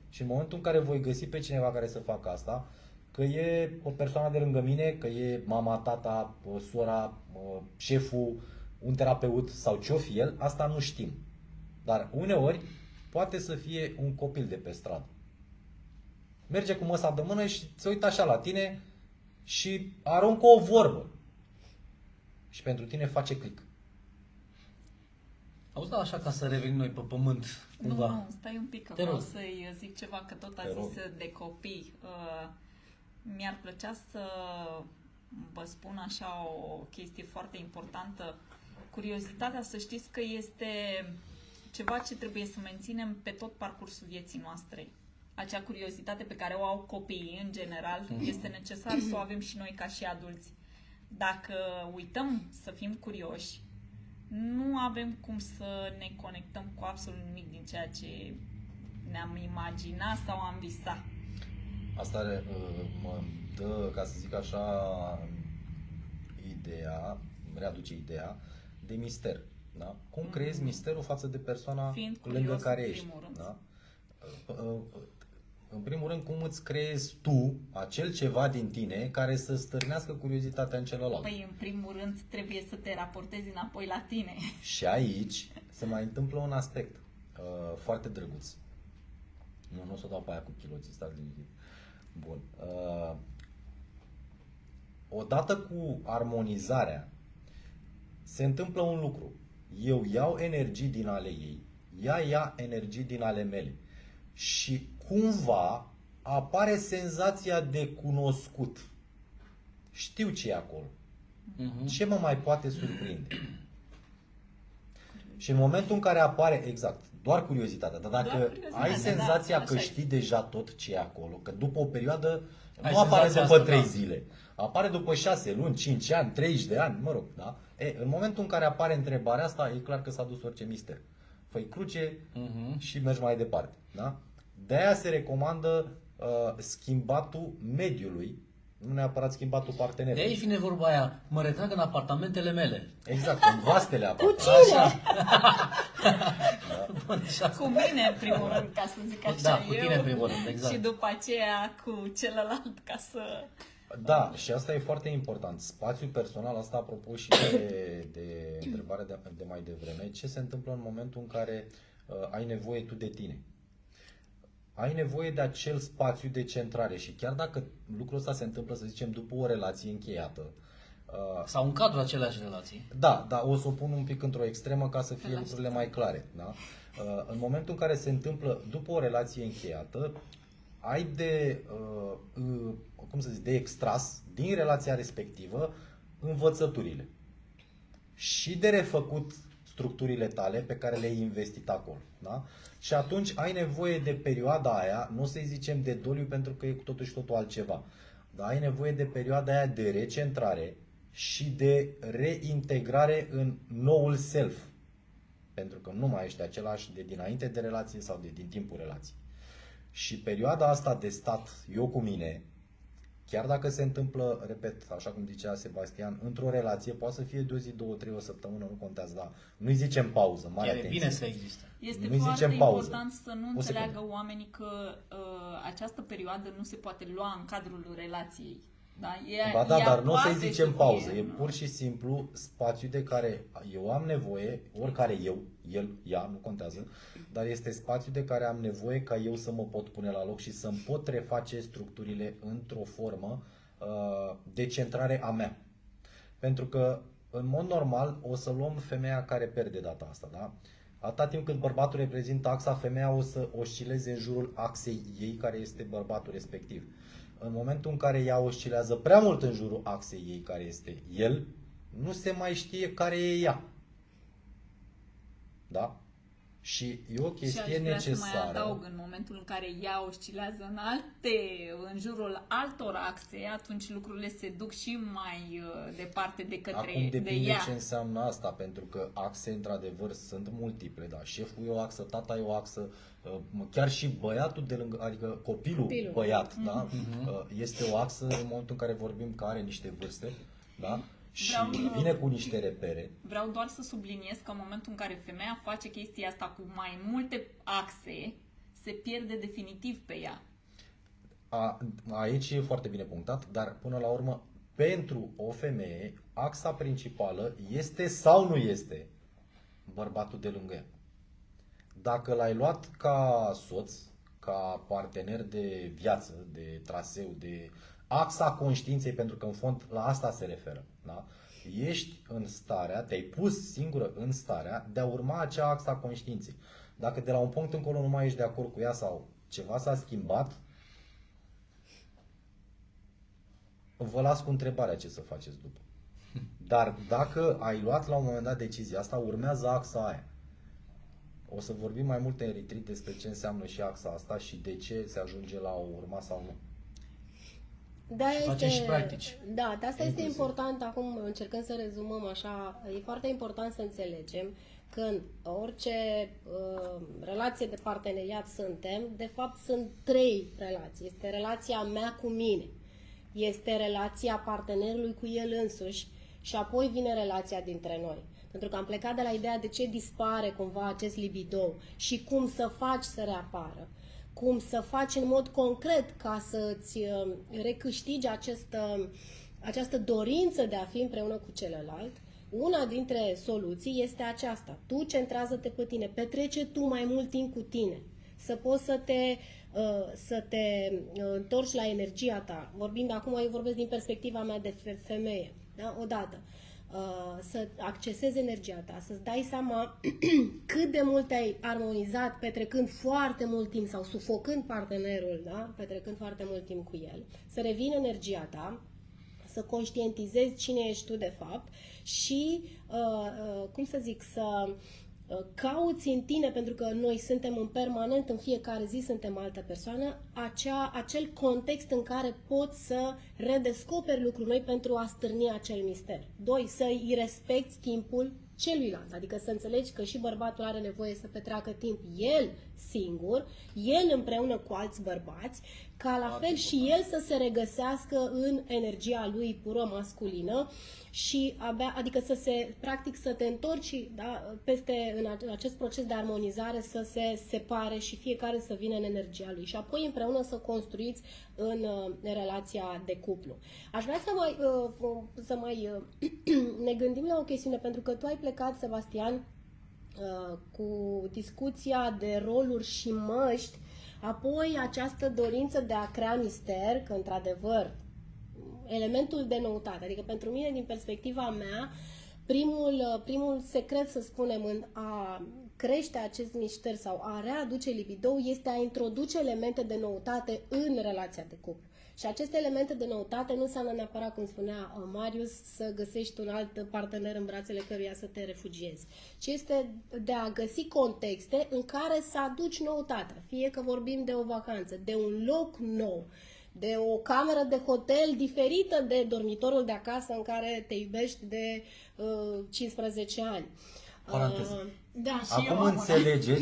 Și în momentul în care voi găsi pe cineva care să facă asta, că e o persoană de lângă mine, că e mama, tata, sora, șeful, un terapeut sau ce-o fi el, asta nu știm. Dar uneori poate să fie un copil de pe stradă. Merge cu măsa de mână și se uită așa la tine și aruncă o vorbă. Și pentru tine face click. Auzi, da, așa ca să revenim noi pe pământ, cumva. Nu, stai un pic, că Te vreau rog. să-i zic ceva, că tot a Te rog. zis de copii. Mi-ar plăcea să vă spun așa o chestie foarte importantă. Curiozitatea, să știți că este ceva ce trebuie să menținem pe tot parcursul vieții noastre. Acea curiozitate pe care o au copiii, în general, este necesar să o avem și noi ca și adulți. Dacă uităm să fim curioși, nu avem cum să ne conectăm cu absolut nimic din ceea ce ne-am imaginat sau am visat. Asta mă dă, ca să zic așa, ideea, îmi readuce ideea de mister. Da? Cum creezi misterul față de persoana Fiind lângă curios, care în ești? primul rând. Da? În primul rând, cum îți creezi tu acel ceva din tine care să stârnească curiozitatea în celălalt. Păi, în primul rând, trebuie să te raportezi înapoi la tine. Și aici se mai întâmplă un aspect foarte drăguț. Nu o să o dau pe aia cu chiloții, stați liniștit. Bun. Odată cu armonizarea se întâmplă un lucru. Eu iau energii din ale ei, ea ia energii din ale mele. Și cumva apare senzația de cunoscut. Știu ce e acolo. Ce mă mai poate surprinde? Și în momentul în care apare, exact, doar curiozitatea, dar dacă curiozitatea, ai senzația da, că așa știi deja tot ce e acolo, că după o perioadă Ai nu apare senzația după asta, 3 da. zile, apare după 6 luni, 5 ani, 30 de ani, mă rog, da? În momentul în care apare întrebarea asta, e clar că s-a dus orice mister. Fă-i cruce și mergi mai departe, da? De-aia se recomandă schimbatul mediului, nu neapărat schimbatul De partenerului. aici vine vorba aia, mă retrag în apartamentele mele. Exact, în vastele Cu apartamente. cine? Cu mine, în primul rând, ca să zic așa Da, cu eu. tine în primul rând, exact. Și după aceea cu celălalt, ca să... Da, și asta e foarte important. Spațiul personal, asta apropo și de întrebarea de mai devreme, ce se întâmplă în momentul în care ai nevoie tu de tine? Ai nevoie de acel spațiu de centrare și chiar dacă lucrul ăsta se întâmplă, să zicem, după o relație încheiată, Sau în cadrul aceleași relații. da, o să o pun un pic într-o extremă ca să fie lucrurile mai clare. Da? În momentul în care se întâmplă după o relație încheiată, ai de extras din relația respectivă învățăturile și de refăcut structurile tale pe care le-ai investit acolo. Da? Și atunci ai nevoie de perioada aia, nu o să-i zicem de doliu pentru că e cu totul și totul altceva, dar ai nevoie de perioada aia de recentrare și de reintegrare în noul self. Pentru că nu mai ești același de dinainte de relație sau de din timpul relației. Și perioada asta de stat eu cu mine, chiar dacă se întâmplă, repet, așa cum zicea Sebastian, într-o relație, poate să fie de o zi, 2, 3, o săptămână, nu contează, dar nu-i zicem pauză, mare Chiar e atenție. bine să existe. Este Nu-i foarte zicem pauză. important să nu O înțeleagă secundă. oamenii că această perioadă nu se poate lua în cadrul relației. Da, Ba da, ea dar nu o să-i poate zicem să pauză, fie, e pur și simplu spațiu de care eu am nevoie, oricare eu, el, ea, nu contează, dar este spațiu de care am nevoie ca eu să mă pot pune la loc și să-mi pot reface structurile într-o formă de centrare a mea. Pentru că, în mod normal, o să luăm femeia care pierde data asta, da? Atâta timp cât bărbatul reprezintă axa, femeia o să oscileze în jurul axei ei, care este bărbatul respectiv. În momentul în care ea oscilează prea mult în jurul axei ei, care este el, nu se mai știe care e ea. Da? Și e o și chestie aș vrea necesară. să mai adaug, în momentul în care ea oscilează în jurul altor axe, atunci lucrurile se duc și mai departe de către Acum de depinde ea. ce înseamnă asta, pentru că axe, într-adevăr, sunt multiple, da. Șeful e o axă, tata e o axă, chiar și băiatul de lângă, adică copilul băiat, da? Este o axă în momentul în care vorbim că are niște vârste, da? Și vine cu niște repere. Vreau doar să subliniez că în momentul în care femeia face chestia asta cu mai multe axe, se pierde definitiv pe ea. Aici e foarte bine punctat, dar până la urmă, pentru o femeie, axa principală este sau nu este bărbatul de lângă ea. Dacă l-ai luat ca soț, ca partener de viață, de traseu, de axa conștiinței, pentru că în fond la asta se referă, da? Ești în starea, te-ai pus singură în starea de a urma acea axa conștiinței. Dacă de la un punct încolo nu mai ești de acord cu ea sau ceva s-a schimbat, vă las cu întrebarea ce să faceți după. Dar dacă ai luat la un moment dat decizia asta, urmează axa aia. O să vorbim mai multe în retreat despre ce înseamnă și axa asta și de ce se ajunge la o urma sau nu. Da, facem și practici. Da, de asta este Inclusiv. important, acum încercăm să rezumăm așa, e foarte important să înțelegem că în orice relație de parteneriat suntem, de fapt sunt 3 relații. Este relația mea cu mine, este relația partenerului cu el însuși și apoi vine relația dintre noi. Pentru că am plecat de la ideea de ce dispare cumva acest libido și cum să faci să reapară. Cum să faci în mod concret ca să-ți recâștigi această dorință de a fi împreună cu celălalt. Una dintre soluții este aceasta. Tu centrează-te pe tine, petrece tu mai mult timp cu tine, să poți să te întorci la energia ta. Vorbind acum, eu vorbesc din perspectiva mea de femeie, da? Odată. Să accesezi energia ta, să-ți dai seama cât de mult ai armonizat petrecând foarte mult timp sau sufocând partenerul, da? Petrecând foarte mult timp cu el, să revină energia ta, să conștientizezi cine ești tu de fapt și, cum să zic, să cauți în tine, pentru că noi suntem în permanent, în fiecare zi suntem altă persoană, acel context în care poți să redescoperi lucruri noi pentru a stârni acel mister. 2. Să îi respecti timpul celuilalt, adică să înțelegi că și bărbatul are nevoie să petreacă timp el singur, el împreună cu alți bărbați, ca la fel și el să se regăsească în energia lui pură masculină și adică practic să te întorci, da, în acest proces de armonizare să se separe și fiecare să vină în energia lui și apoi împreună să construiți în relația de cuplu. Aș vrea să mai ne gândim la o chestiune, pentru că tu ai plecat, Sebastian, cu discuția de roluri și măști, apoi această dorință de a crea mister, că într-adevăr elementul de noutate, adică pentru mine, din perspectiva mea, primul secret, să spunem, în a crește acest mister sau a readuce libido este a introduce elemente de noutate în relația de cuplu. Și aceste elemente de noutate nu înseamnă neapărat, cum spunea Marius, să găsești un alt partener în brațele căruia să te refugiezi, ci este de a găsi contexte în care să aduci noutatea, fie că vorbim de o vacanță, de un loc nou, de o cameră de hotel diferită de dormitorul de acasă în care te iubești de 15 ani. Paranteză. Da, și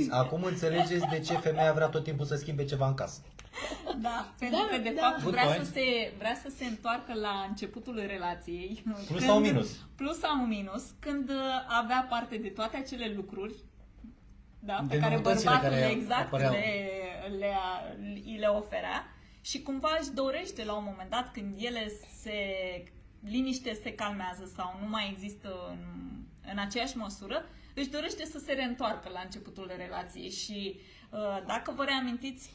Acum înțelegeți de ce femeia vrea tot timpul să schimbe ceva în casă. Da, pentru că de fapt vrea să se întoarcă la începutul relației. Plus sau minus. Plus sau minus, când avea parte de toate acele lucruri, da, pe care noutățile bărbatul care le oferea și cumva își dorește la un moment dat, când liniște se calmează sau nu mai există în aceeași măsură, își dorește să se reîntoarcă la începutul relației și dacă vă reamintiți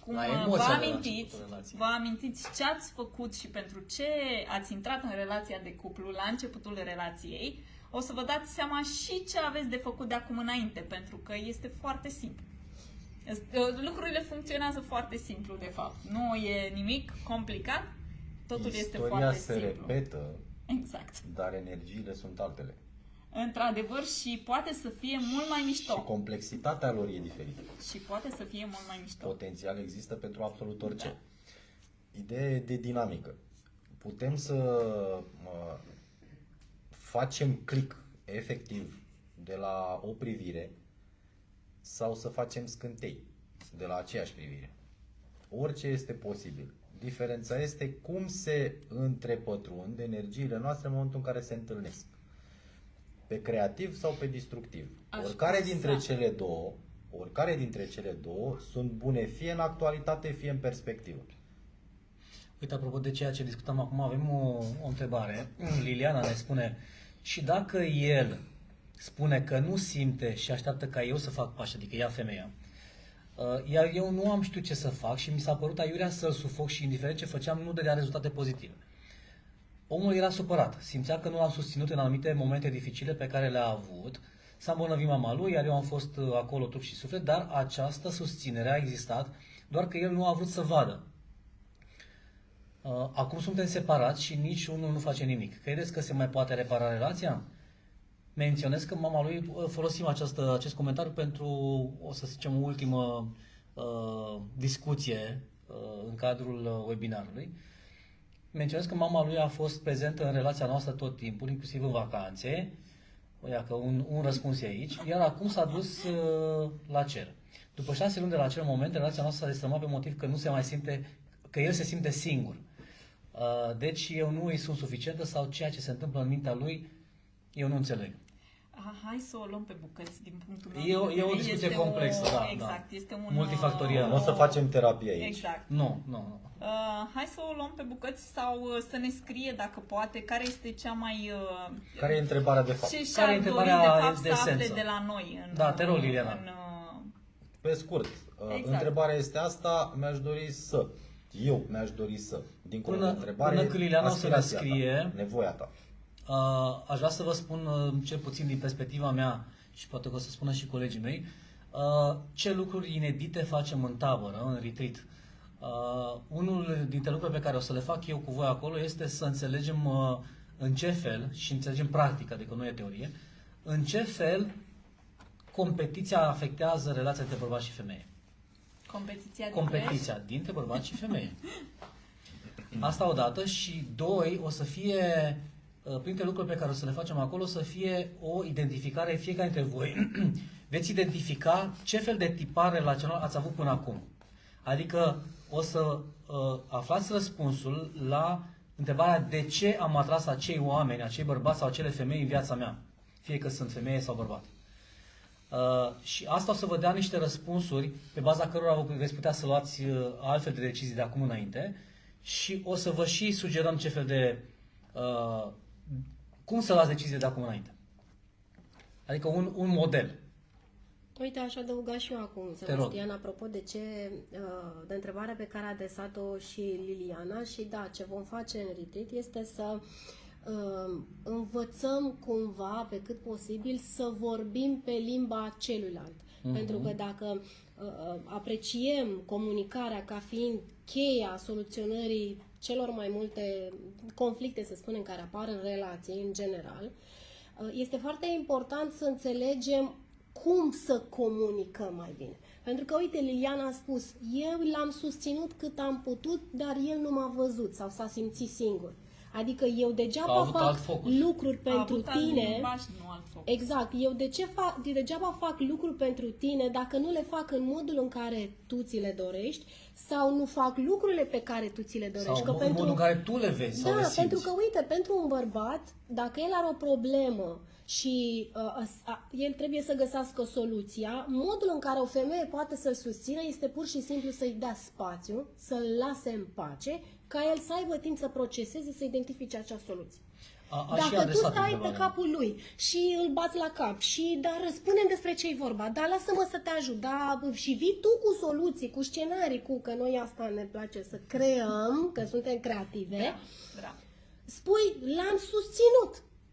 vă amintiți ce ați făcut și pentru ce ați intrat în relația de cuplu la începutul relației, o să vă dați seama și ce aveți de făcut de acum înainte, pentru că este foarte simplu. Lucrurile funcționează foarte simplu, de fapt. Nu e nimic complicat, totul este foarte simplu. Istoria se repetă, exact, dar energiile sunt altele. Într-adevăr, și poate să fie mult mai mișto. Și complexitatea lor e diferită. Și poate să fie mult mai mișto. Potențial există pentru absolut orice. Da. Idee de dinamică. Putem să facem click efectiv de la o privire sau să facem scântei de la aceeași privire. Orice este posibil. Diferența este cum se întrepătrund energiile noastre în momentul în care se întâlnesc. Pe creativ sau pe destructiv. Oricare dintre cele două sunt bune fie în actualitate, fie în perspectivă. Uite, apropo de ceea ce discutăm acum, avem o întrebare. Liliana ne spune, și dacă el spune că nu simte și așteaptă ca eu să fac pași, adică ea femeia, iar eu nu am știut ce să fac și mi s-a părut aiurea să-l sufoc și indiferent ce făceam, nu dădea rezultate pozitive. Omul era supărat, simțea că nu l-am susținut în anumite momente dificile pe care le-a avut, s-a îmbolnăvit mama lui, iar eu am fost acolo trup și suflet, dar această susținere a existat, doar că el nu a vrut să vadă. Acum suntem separați și nici unul nu face nimic. Credeți că se mai poate repara relația? Menționez că mama lui, folosim acest comentariu pentru, o să zicem, o ultimă discuție în cadrul webinarului. Menționez că mama lui a fost prezentă în relația noastră tot timpul, inclusiv în vacanțe. Iată, un răspuns e aici. Iar acum s-a dus la cer. După 6 luni de la acel moment, relația noastră s-a destrămat pe motiv că nu se mai simte, că el se simte singur. Deci eu nu îi sunt suficientă sau ceea ce se întâmplă în mintea lui, eu nu înțeleg. Hai să o luăm pe bucăți din punctul meu de vedere. E o discuție complexă, da. Exact, este un... multifactorială. Nu o să facem terapie aici. Exact. Nu. Hai să o luăm pe bucăți sau să ne scrie, dacă poate, care este cea mai... Care e întrebarea de fapt? Ce Care e și-ar dori, întrebarea de fapt, de să afle esență? de la noi. Da, te rog, Liliana. Pe scurt, întrebarea este asta, eu mi-aș dori să, dincolo de întrebare, până când Liliana o să ne aspirația scrie, ta, nevoia ta. aș vrea să vă spun, cel puțin din perspectiva mea, și poate că o să spună și colegii mei, ce lucruri inedite facem în tabără, în retreat. Unul dintre lucrurile pe care o să le fac eu cu voi acolo este să înțelegem în ce fel, și înțelegem practic, adică nu e teorie, în ce fel competiția afectează relația dintre bărbat și femeie. Competiția dintre bărbat și femeie. Asta odată, și doi, o să fie, printre lucrurile pe care o să le facem acolo, să fie o identificare, fiecare dintre voi veți identifica ce fel de tipar relațional ați avut până acum. Adică o să aflați răspunsul la întrebarea de ce am atras acei oameni, acei bărbați sau acele femei în viața mea, fie că sunt femeie sau bărbat. Și asta o să vă dea niște răspunsuri pe baza cărora veți putea să luați altfel de decizii de acum înainte, și o să vă și sugerăm ce fel de cum să luați decizii de acum înainte. Adică un model. Uite, aș adăuga și eu acum, Sebastian, apropo de de întrebarea pe care a adresat-o și Liliana, și da, ce vom face în retreat este să învățăm cumva, pe cât posibil, să vorbim pe limba celuilalt. Pentru că dacă apreciem comunicarea ca fiind cheia soluționării celor mai multe conflicte, să spunem, care apar în relații, în general, este foarte important să înțelegem cum să comunicăm mai bine. Pentru că, uite, Liliana a spus, eu l-am susținut cât am putut, dar el nu m-a văzut sau s-a simțit singur. Adică eu degeaba fac lucruri pentru tine. Exact. Eu degeaba fac lucruri pentru tine dacă nu le fac în modul în care tu ți le dorești sau nu fac lucrurile pe care tu ți le dorești. Sau în modul în care tu le vezi sau le simți. Pentru că, uite, pentru un bărbat, dacă el are o problemă și el trebuie să găsească soluția, modul în care o femeie poate să-l susțină este pur și simplu să-i dea spațiu, să-l lase în pace, ca el să aibă timp să proceseze, să identifice acea soluție. Dacă tu stai pe capul lui și îl bați la cap și dar spune despre ce-i vorba, dar lasă-mă să te ajut, și vii tu cu soluții, cu scenarii, că noi asta ne place să creăm, că suntem creative, spui, l-am susținut,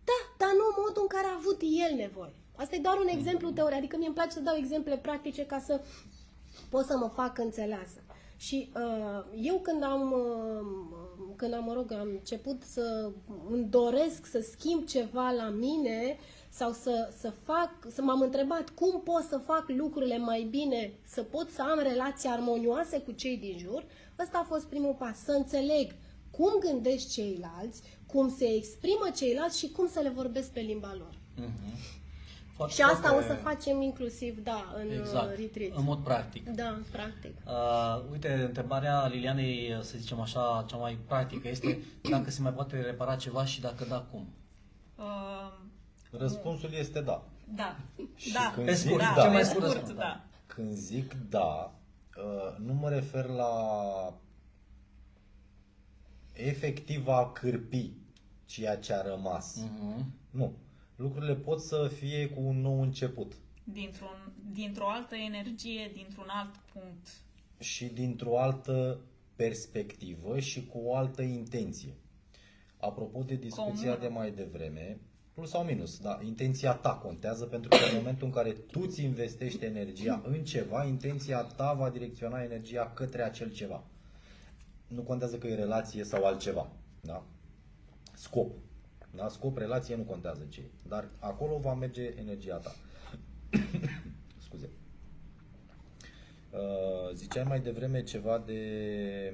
da, dar nu în modul în care a avut el nevoie. Asta e doar un exemplu teoretic, adică mie îmi place să dau exemple practice ca să pot să mă fac înțeleasă. Și eu când am început să îmi doresc să schimb ceva la mine sau să m-am întrebat cum pot să fac lucrurile mai bine, să pot să am relații armonioase cu cei din jur, ăsta a fost primul pas, să înțeleg cum gândesc ceilalți, cum se exprimă ceilalți și cum să le vorbesc pe limba lor. Și asta o să facem inclusiv, în retreat. În mod practic. Da, practic. Uite, întrebarea Lilianei, să zicem așa, cea mai practică este dacă se mai poate repara ceva și dacă da, cum? Răspunsul este da. Da. Și da. când Pe zic scurt, da, cel mai scurt răspuns. Da. Când zic da, nu mă refer la efectiv a cârpi ceea ce a rămas. Nu. Lucrurile pot să fie cu un nou început. Dintr-o altă energie, dintr-un alt punct. Și dintr-o altă perspectivă și cu o altă intenție. Apropo de discuția Comună. de mai devreme, plus sau minus, da, intenția ta contează, pentru că în momentul în care tu ți investești energia în ceva, intenția ta va direcționa energia către acel ceva. Nu contează că e relație sau altceva. Da? Scop. Da? Scop, relație, nu contează ce e. Dar acolo va merge energia ta. Scuze. Ziceai mai devreme ceva de...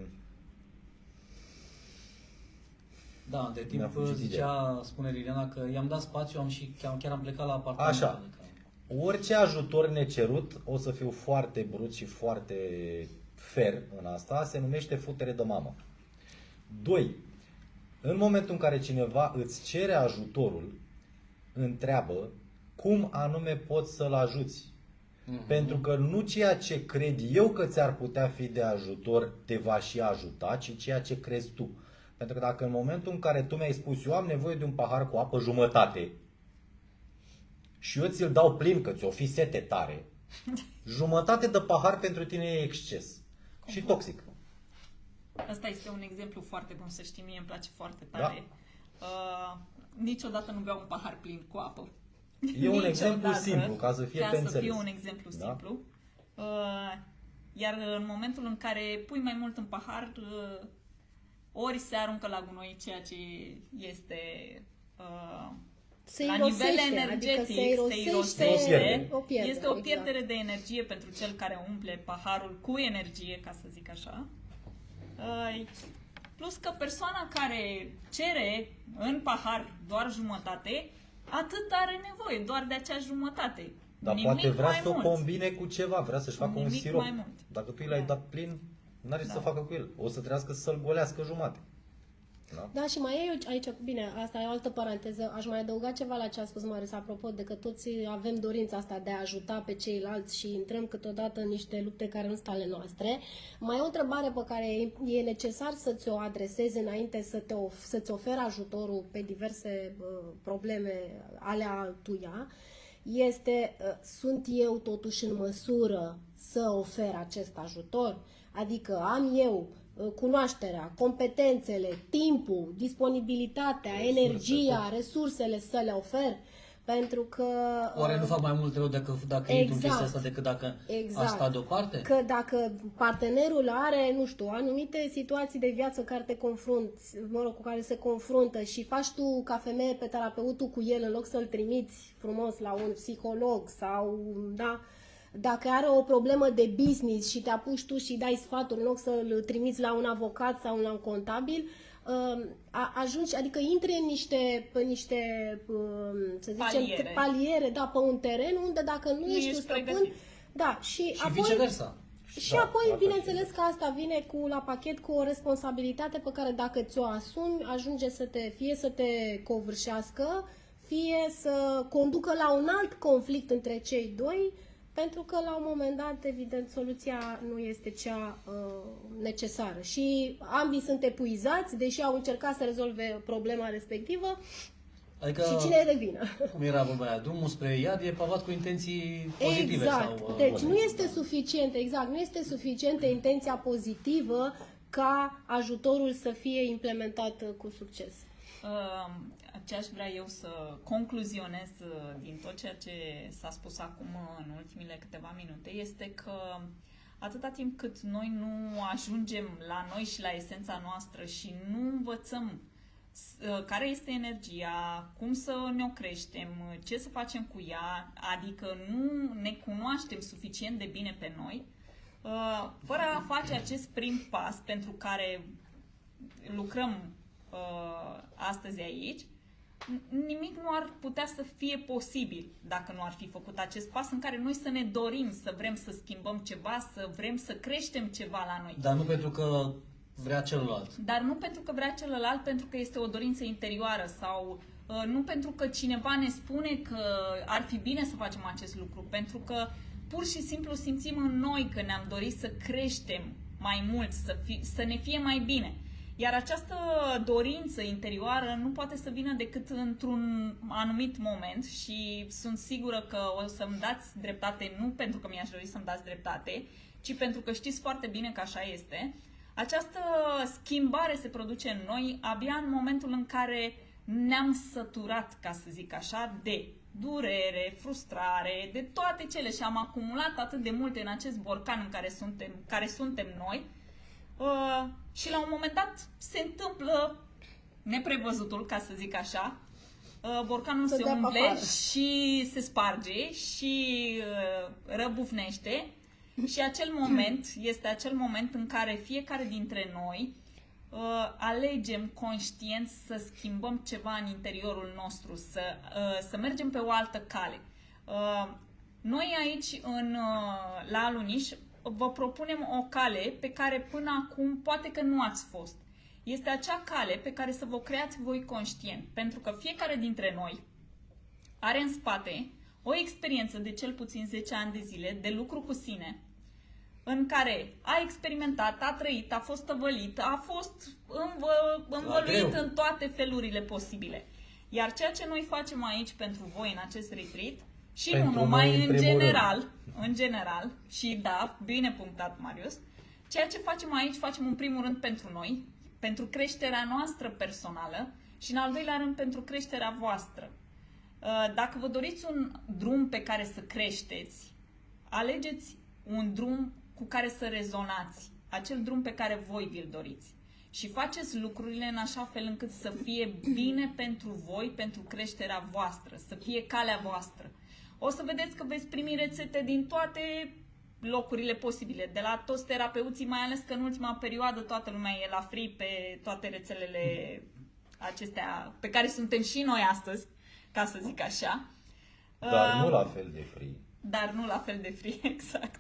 Da, între Mi-a timp fugit spune Liliana că i-am dat spațiu și chiar am plecat la apartament. Așa. Adică... Orice ajutor necerut, o să fiu foarte brut și foarte fer în asta, se numește futere de mamă. 2. În momentul în care cineva îți cere ajutorul, întreabă cum anume poți să-l ajuți. Pentru că nu ceea ce cred eu că ți-ar putea fi de ajutor te va și ajuta, ci ceea ce crezi tu. Pentru că dacă în momentul în care tu mi-ai spus eu am nevoie de un pahar cu apă jumătate și eu ți-l dau plin că ți-o fi sete tare, jumătate de pahar pentru tine e exces și toxic. Asta este un exemplu foarte bun, să știi, mie îmi place foarte tare. Niciodată nu beau un pahar plin cu apă. E un Niciodată, exemplu simplu, ca să fie pe să înțeles. fie un exemplu simplu. Iar în momentul în care pui mai mult în pahar, ori se aruncă la gunoi ceea ce este Se la irosește, nivel energetic, adică se irosește, irosește, o pierde, este o exact. pierdere de energie pentru cel care umple paharul cu energie, ca să zic așa. Plus că persoana care cere în pahar doar jumătate, atât are nevoie, doar de acea jumătate. Dar Nimic poate vrea mai să o mult. combine cu ceva, vrea să-și facă un Nimic sirop. mai mult. Dacă tu l-ai dat plin, n-are ce să facă cu el. O să trească să-l golească jumate. Da? Da, și mai e aici, bine, asta e o altă paranteză, aș mai adăuga ceva la ce a spus Marius, apropo de că toți avem dorința asta de a ajuta pe ceilalți și intrăm câteodată în niște lupte care nu sunt ale noastre. Mai e o întrebare pe care e necesar să ți-o adresezi înainte să-ți oferi ajutorul pe diverse probleme ale altuia, este, sunt eu totuși în măsură să ofer acest ajutor? Adică am eu cunoașterea, competențele, timpul, disponibilitatea, energia, resursele să le ofer, pentru că... Oare nu fac mai mult rău dacă intru în chestia asta decât dacă exact. asta deoparte? Că dacă partenerul are, nu știu, anumite situații de viață care te confrunți, cu care se confruntă și faci tu ca femeie pe terapeutul cu el în loc să-l trimiți frumos la un psiholog sau, da, dacă are o problemă de business și te apuci tu și dai sfaturi în loc să-l trimiți la un avocat sau la un contabil, ajungi, adică intri în niște să zicem, paliere, da, pe un teren unde dacă nu ești un stăpân, da, și apoi, viceversa. Și apoi, bineînțeles că asta vine la pachet cu o responsabilitate pe care dacă ți-o asumi, ajunge fie să te covârșească, fie să conducă la un alt conflict între cei doi, pentru că la un moment dat, evident, soluția nu este cea necesară. Și ambii sunt epuizați, deși au încercat să rezolve problema respectivă. Adică, și cine e de vină? Cum era vorba aia, drumul spre iad e pavat cu intenții pozitive. Exact. Sau, deci nu este suficient, nu este suficientă intenția pozitivă ca ajutorul să fie implementat cu succes. Ce aș vrea eu să concluzionez din tot ceea ce s-a spus acum în ultimile câteva minute este că atâta timp cât noi nu ajungem la noi și la esența noastră și nu învățăm care este energia, cum să ne o creștem, ce să facem cu ea, adică nu ne cunoaștem suficient de bine pe noi, fără a face acest prim pas pentru care lucrăm astăzi aici, nimic nu ar putea să fie posibil dacă nu ar fi făcut acest pas în care noi să ne dorim, să vrem să schimbăm ceva, să vrem să creștem ceva la noi. Dar nu pentru că vrea celălalt. Dar nu pentru că vrea celălalt, pentru că este o dorință interioară sau nu pentru că cineva ne spune că ar fi bine să facem acest lucru, pentru că pur și simplu simțim în noi că ne-am dorit să creștem mai mult, să ne fie mai bine. Iar această dorință interioară nu poate să vină decât într-un anumit moment și sunt sigură că o să-mi dați dreptate, nu pentru că mi-aș dori să-mi dați dreptate, ci pentru că știți foarte bine că așa este. Această schimbare se produce în noi abia în momentul în care ne-am săturat, ca să zic așa, de durere, frustrare, de toate cele și am acumulat atât de multe în acest borcan în care suntem noi. Și la un moment dat se întâmplă neprevăzutul, ca să zic așa. Borcanul se umple și se sparge și răbufnește. Și acel moment este acel moment în care fiecare dintre noi alegem conștient să schimbăm ceva în interiorul nostru, să mergem pe o altă cale. Noi aici, la Aluniș, vă propunem o cale pe care până acum poate că nu ați fost. Este acea cale pe care să vă creați voi conștient, pentru că fiecare dintre noi are în spate o experiență de cel puțin 10 ani de zile de lucru cu sine, în care a experimentat, a trăit, a fost tăvălit, a fost învăluit în toate felurile posibile. Iar ceea ce noi facem aici pentru voi în acest retreat, și pentru nu numai, în noi, general, și da, bine punctat, Marius, ceea ce facem aici, facem în primul rând pentru noi, pentru creșterea noastră personală și în al doilea rând pentru creșterea voastră. Dacă vă doriți un drum pe care să creșteți, alegeți un drum cu care să rezonați, acel drum pe care voi vi-l doriți. Și faceți lucrurile în așa fel încât să fie bine pentru voi, pentru creșterea voastră, să fie calea voastră. O să vedeți că veți primi rețete din toate locurile posibile, de la toți terapeuții, mai ales că în ultima perioadă toată lumea e la free pe toate rețelele acestea pe care suntem și noi astăzi, ca să zic așa. Dar nu la fel de free. Dar nu la fel de free, exact.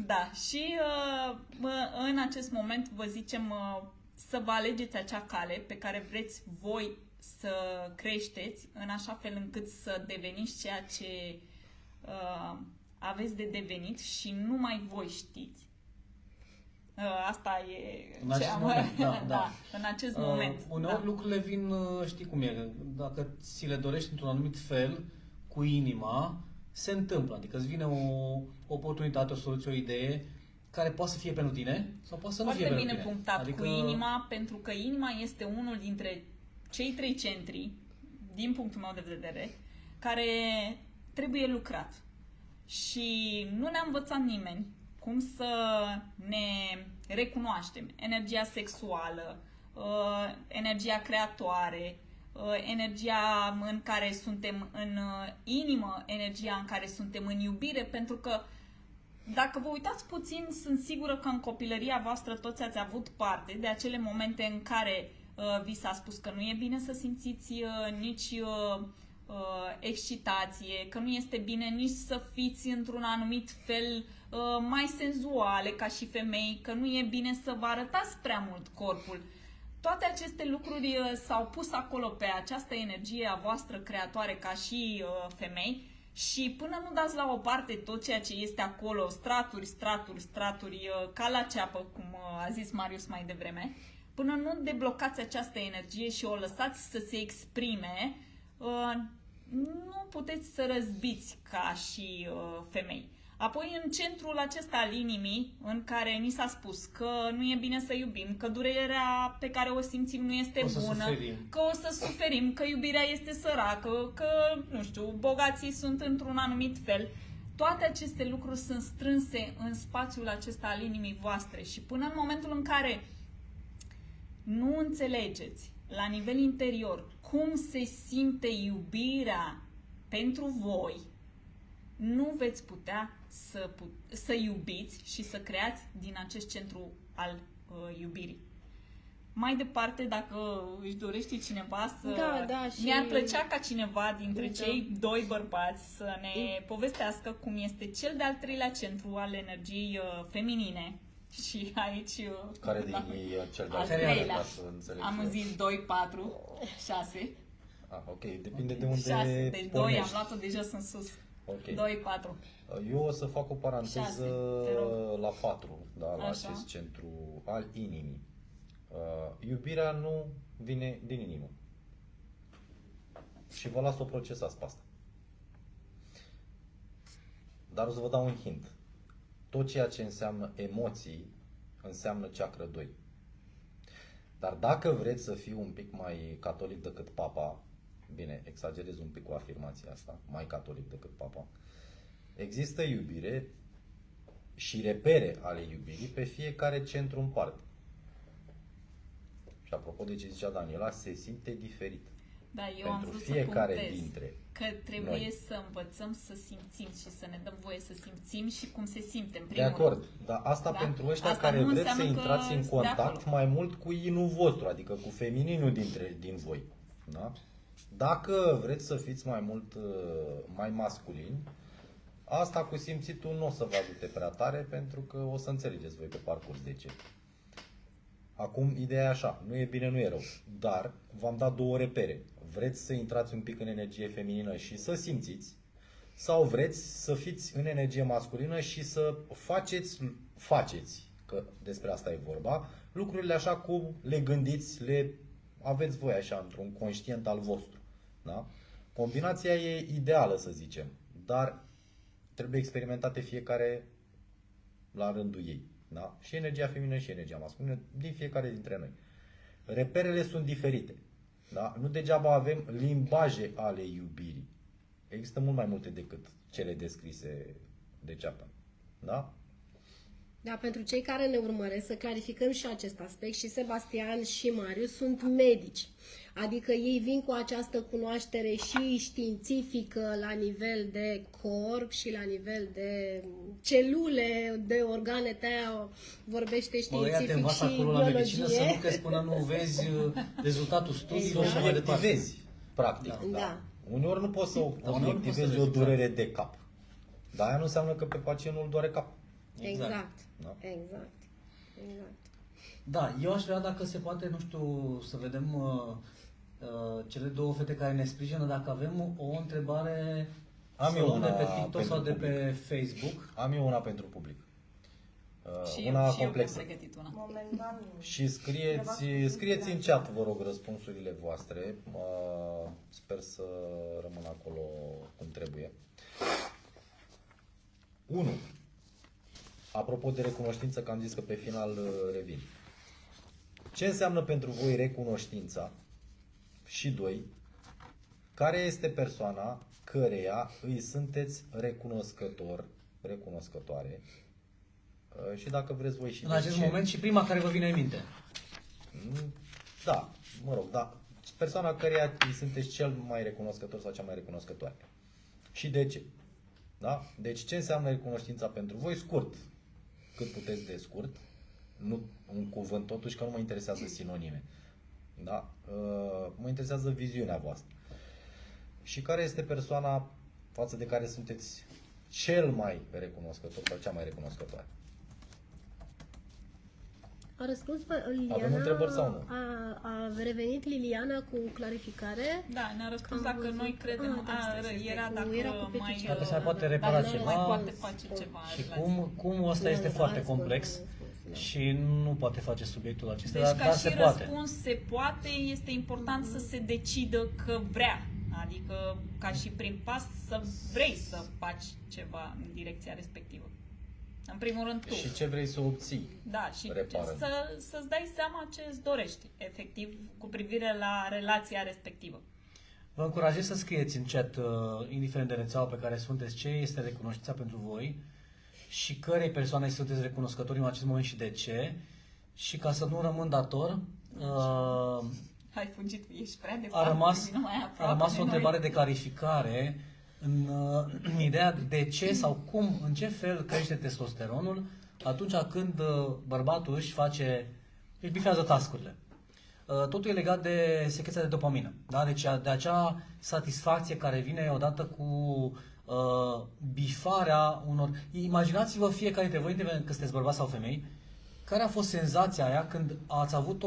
Da, și în acest moment vă zicem să vă alegeți acea cale pe care vreți voi să creșteți în așa fel încât să deveniți ceea ce aveți de devenit și numai voi știți. Asta e în acest moment, da. În acest moment. Uneori lucrurile vin, știi cum e, dacă ți le dorești într-un anumit fel, cu inima, se întâmplă. Adică îți vine o oportunitate, o soluție, o idee care poate să fie pentru tine sau poate să nu fie pentru tine. Foarte bine punctat, adică cu inima, pentru că inima este unul dintre cei 3 centri, din punctul meu de vedere, care trebuie lucrat. Și nu ne-a învățat nimeni cum să ne recunoaștem energia sexuală, energia creatoare, energia în care suntem în inimă, energia în care suntem în iubire, pentru că dacă vă uitați puțin, sunt sigură că în copilăria voastră toți ați avut parte de acele momente în care vi s-a spus că nu e bine să simțiți nici excitație, că nu este bine nici să fiți într-un anumit fel mai senzuale ca și femei, că nu e bine să vă arătați prea mult corpul. Toate aceste lucruri s-au pus acolo pe această energie a voastră creatoare ca și femei și până nu dați la o parte tot ceea ce este acolo, straturi, ca la ceapă, cum a zis Marius mai devreme, până nu deblocați această energie și o lăsați să se exprime, nu puteți să răzbiți ca și femei. Apoi în centrul acesta al inimii, în care ni s-a spus că nu e bine să iubim, că durerea pe care o simțim nu este bună, că o să suferim, că iubirea este săracă, că, nu știu, bogații sunt într-un anumit fel. Toate aceste lucruri sunt strânse în spațiul acesta al inimii voastre și până în momentul în care nu înțelegeți la nivel interior cum se simte iubirea pentru voi, nu veți putea să iubiți și să creați din acest centru al iubirii. Mai departe, dacă își dorește cineva să... și... Mi-ar plăcea ca cineva dintre cei 2 bărbați să ne povestească cum este cel de-al 3-lea centru al energiei feminine. Și aici... Care din ei e cel de-al 3-lea? Am zis 2, 4, 6. Ok, depinde de unde 6, deci 2, am luat-o de jos în sus. Okay. 2, 4. Eu o să fac o paranteză 6, la 4, da, la așa. acest centru al inimii. Iubirea nu vine din inimă. Și vă las să o procesați pe asta. Dar o să vă dau un hint. Tot ceea ce înseamnă emoții înseamnă ceacră 2. Dar dacă vreți să fiu un pic mai catolic decât papa, bine, exagerez un pic cu afirmația asta, mai catolic decât papa, există iubire și repere ale iubirii pe fiecare centru în parte. Și apropo de ce zicea Daniela, se simte diferit. Da, eu am Pentru vrut fiecare să punctez dintre că trebuie noi. să învățăm să simțim și să ne dăm voie să simțim și cum se simte în De primul acord, rând. dar asta Da? pentru ăștia Asta care nu vreți să înseamnă că intrați în sunt de contact acolo. mai mult cu inul vostru, adică cu femininul din voi. Da? Dacă vreți să fiți mai mult mai masculini, asta cu simțitul nu o să vă ajute prea tare, pentru că o să înțelegeți voi pe parcurs de ce. Acum, ideea e așa, nu e bine, nu e rău, dar v-am dat două repere. Vreți să intrați un pic în energie feminină și să simțiți, sau vreți să fiți în energie masculină și să faceți, că despre asta e vorba, lucrurile așa cum le gândiți, le aveți voi așa într-un conștient al vostru. Da? Combinația e ideală, să zicem, dar trebuie experimentate fiecare la rândul ei. Da? Și energia feminină și energia masculină din fiecare dintre noi. Reperele sunt diferite. Da? Nu degeaba avem limbaje ale iubirii. Există mult mai multe decât cele descrise de Chapman. Da? Da, pentru cei care ne urmăresc, să clarificăm și acest aspect, și Sebastian și Marius sunt medici. Adică ei vin cu această cunoaștere și științifică la nivel de corp și la nivel de celule, de organe, te-aia vorbește Bă, ia te științific învață și acolo la medicină să nu biologie. crezi până nu vezi rezultatul studiilor Exact. și mai departe. Obiectivezi, practic. Da. Da. Uneori nu poți să uneori nu poți obiectivezi să o vezi, durere de cap. Dar aia nu înseamnă că pe pacient nu-l doare cap. Exact. Da. Exact. Da, eu aș vrea, dacă se poate, nu știu, să vedem cele două fete care ne sprijină, dacă avem o întrebare Am să eu luăm una de pe TikTok pentru sau de public. pe Facebook. Am eu una pentru public. Și Una eu complexă. mi-am pregătit una. Momentan nu. Și scrieți în chat, vă rog, răspunsurile voastre. Sper să rămână acolo cum trebuie. 1. Apropo de recunoștință, că am zis că pe final revin. Ce înseamnă pentru voi recunoștința? Și 2. Care este persoana căreia îi sunteți recunoscătoare? Și dacă vreți voi și În de acest ce. moment și prima care vă vine în minte. Da, mă rog, da. Persoana căreia îi sunteți cel mai recunoscător sau cea mai recunoscătoare. Și de ce? Da? Deci ce înseamnă recunoștința pentru voi? Scurt. Cât puteți de scurt. Nu un cuvânt totuși, că nu mă interesează sinonime. Da? Mă interesează viziunea voastră. Și care este persoana față de care sunteți cel mai recunoscător sau cea mai recunoscătoare? A răspuns Liliana, Avem întrebări sau nu? a revenit Liliana cu clarificare. Da, ne-a răspuns Am dacă văzut. noi credem, Era cu mai, peticii. Dacă se mai poate Da, repara dar nu ceva. mai răspuns. poate face ceva. în Și relație. cum ăsta este Da, foarte răspuns, complex răspuns, da. și nu poate face subiectul acesta, Deci dar ca și se poate. răspuns se poate, este important să se decidă că vrea. Adică ca și prin pas să vrei să faci ceva în direcția respectivă. În primul rând tu. Și ce vrei să obții? Da, și Repară. să-ți dai seama ce îți dorești, efectiv, cu privire la relația respectivă. Vă încurajez să scrieți în chat, indiferent de rețeaua pe care sunteți, ce este recunoștința pentru voi și cărei persoane sunteți recunoscători în acest moment și de ce. Și ca să nu rămân dator, Ai fugit, ești prea a departe, rămas, vino mai a aproape rămas de o noi. întrebare de clarificare în ideea de ce sau cum, în ce fel crește testosteronul atunci când bărbatul își bifează task-urile. Totul e legat de secreția de dopamină, da? Deci de acea satisfacție care vine odată cu bifarea unor... Imaginați-vă fiecare dintre voi, indiferent că sunteți bărbați sau femei, care a fost senzația aia când ați avut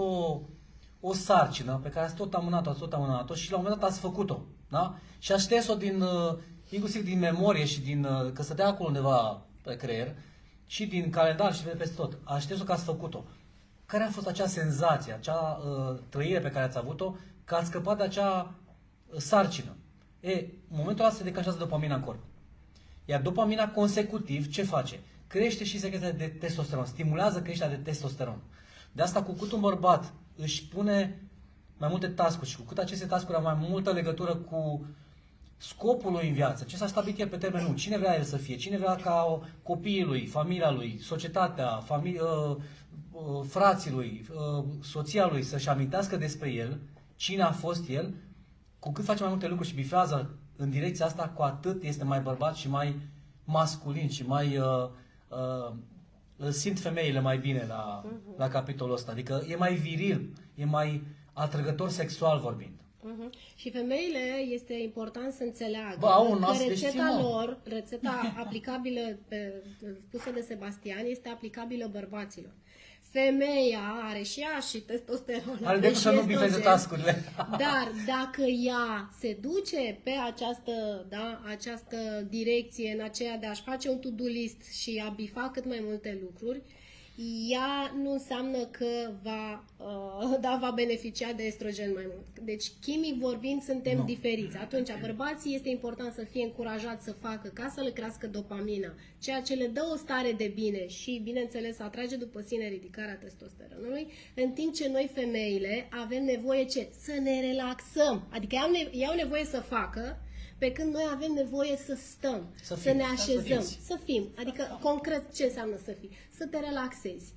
o sarcină pe care ați tot amânat-o și la un moment dat ați făcut-o, da? Și ați șters-o inclusiv din memorie și că stătea acolo undeva pe creier și din calendar și de peste tot. Ați șters-o că ați făcut-o. care a fost acea senzație, acea trăire pe care ați avut-o, că ați scăpat de acea sarcină. În momentul ăla se declanșează dopamina în corp. Iar dopamina consecutiv ce face? Crește și secreția de testosteron, stimulează creșterea de testosteron. De asta cu cât un bărbat își pune mai multe task-uri și cu cât aceste task-uri au mai multă legătură cu scopul lui în viață, ce s-a stabilit el pe termen lung, cine vrea el să fie, cine vrea ca copiii lui, familia lui, societatea, frații lui, soția lui să-și amintească despre el, cine a fost el, cu cât face mai multe lucruri și bifează în direcția asta, cu atât este mai bărbat și mai masculin și mai îl simt femeile mai bine la capitolul ăsta. Adică e mai viril, e mai atrăgător sexual vorbind. Și femeile este important să înțeleagă că rețeta aplicabilă spusă de Sebastian este aplicabilă bărbaților. Femeia are și ea și testosteron. Are decât să nu bifeze tascurile. Dar dacă ea se duce pe această direcție, în aceea de a-și face un to-do list și a bifa cât mai multe lucruri, ea nu înseamnă că va beneficia de estrogen mai mult. Deci, chimic vorbind, suntem diferiți. Atunci, bărbații este important să fie încurajați să facă ca să le crească dopamina, ceea ce le dă o stare de bine și, bineînțeles, atrage după sine ridicarea testosteronului, în timp ce noi, femeile, avem nevoie să ne relaxăm. Adică ei au nevoie să facă, pe când noi avem nevoie să stăm, să ne așezăm, să fim. Adică, concret, ce înseamnă să fii? Să te relaxezi.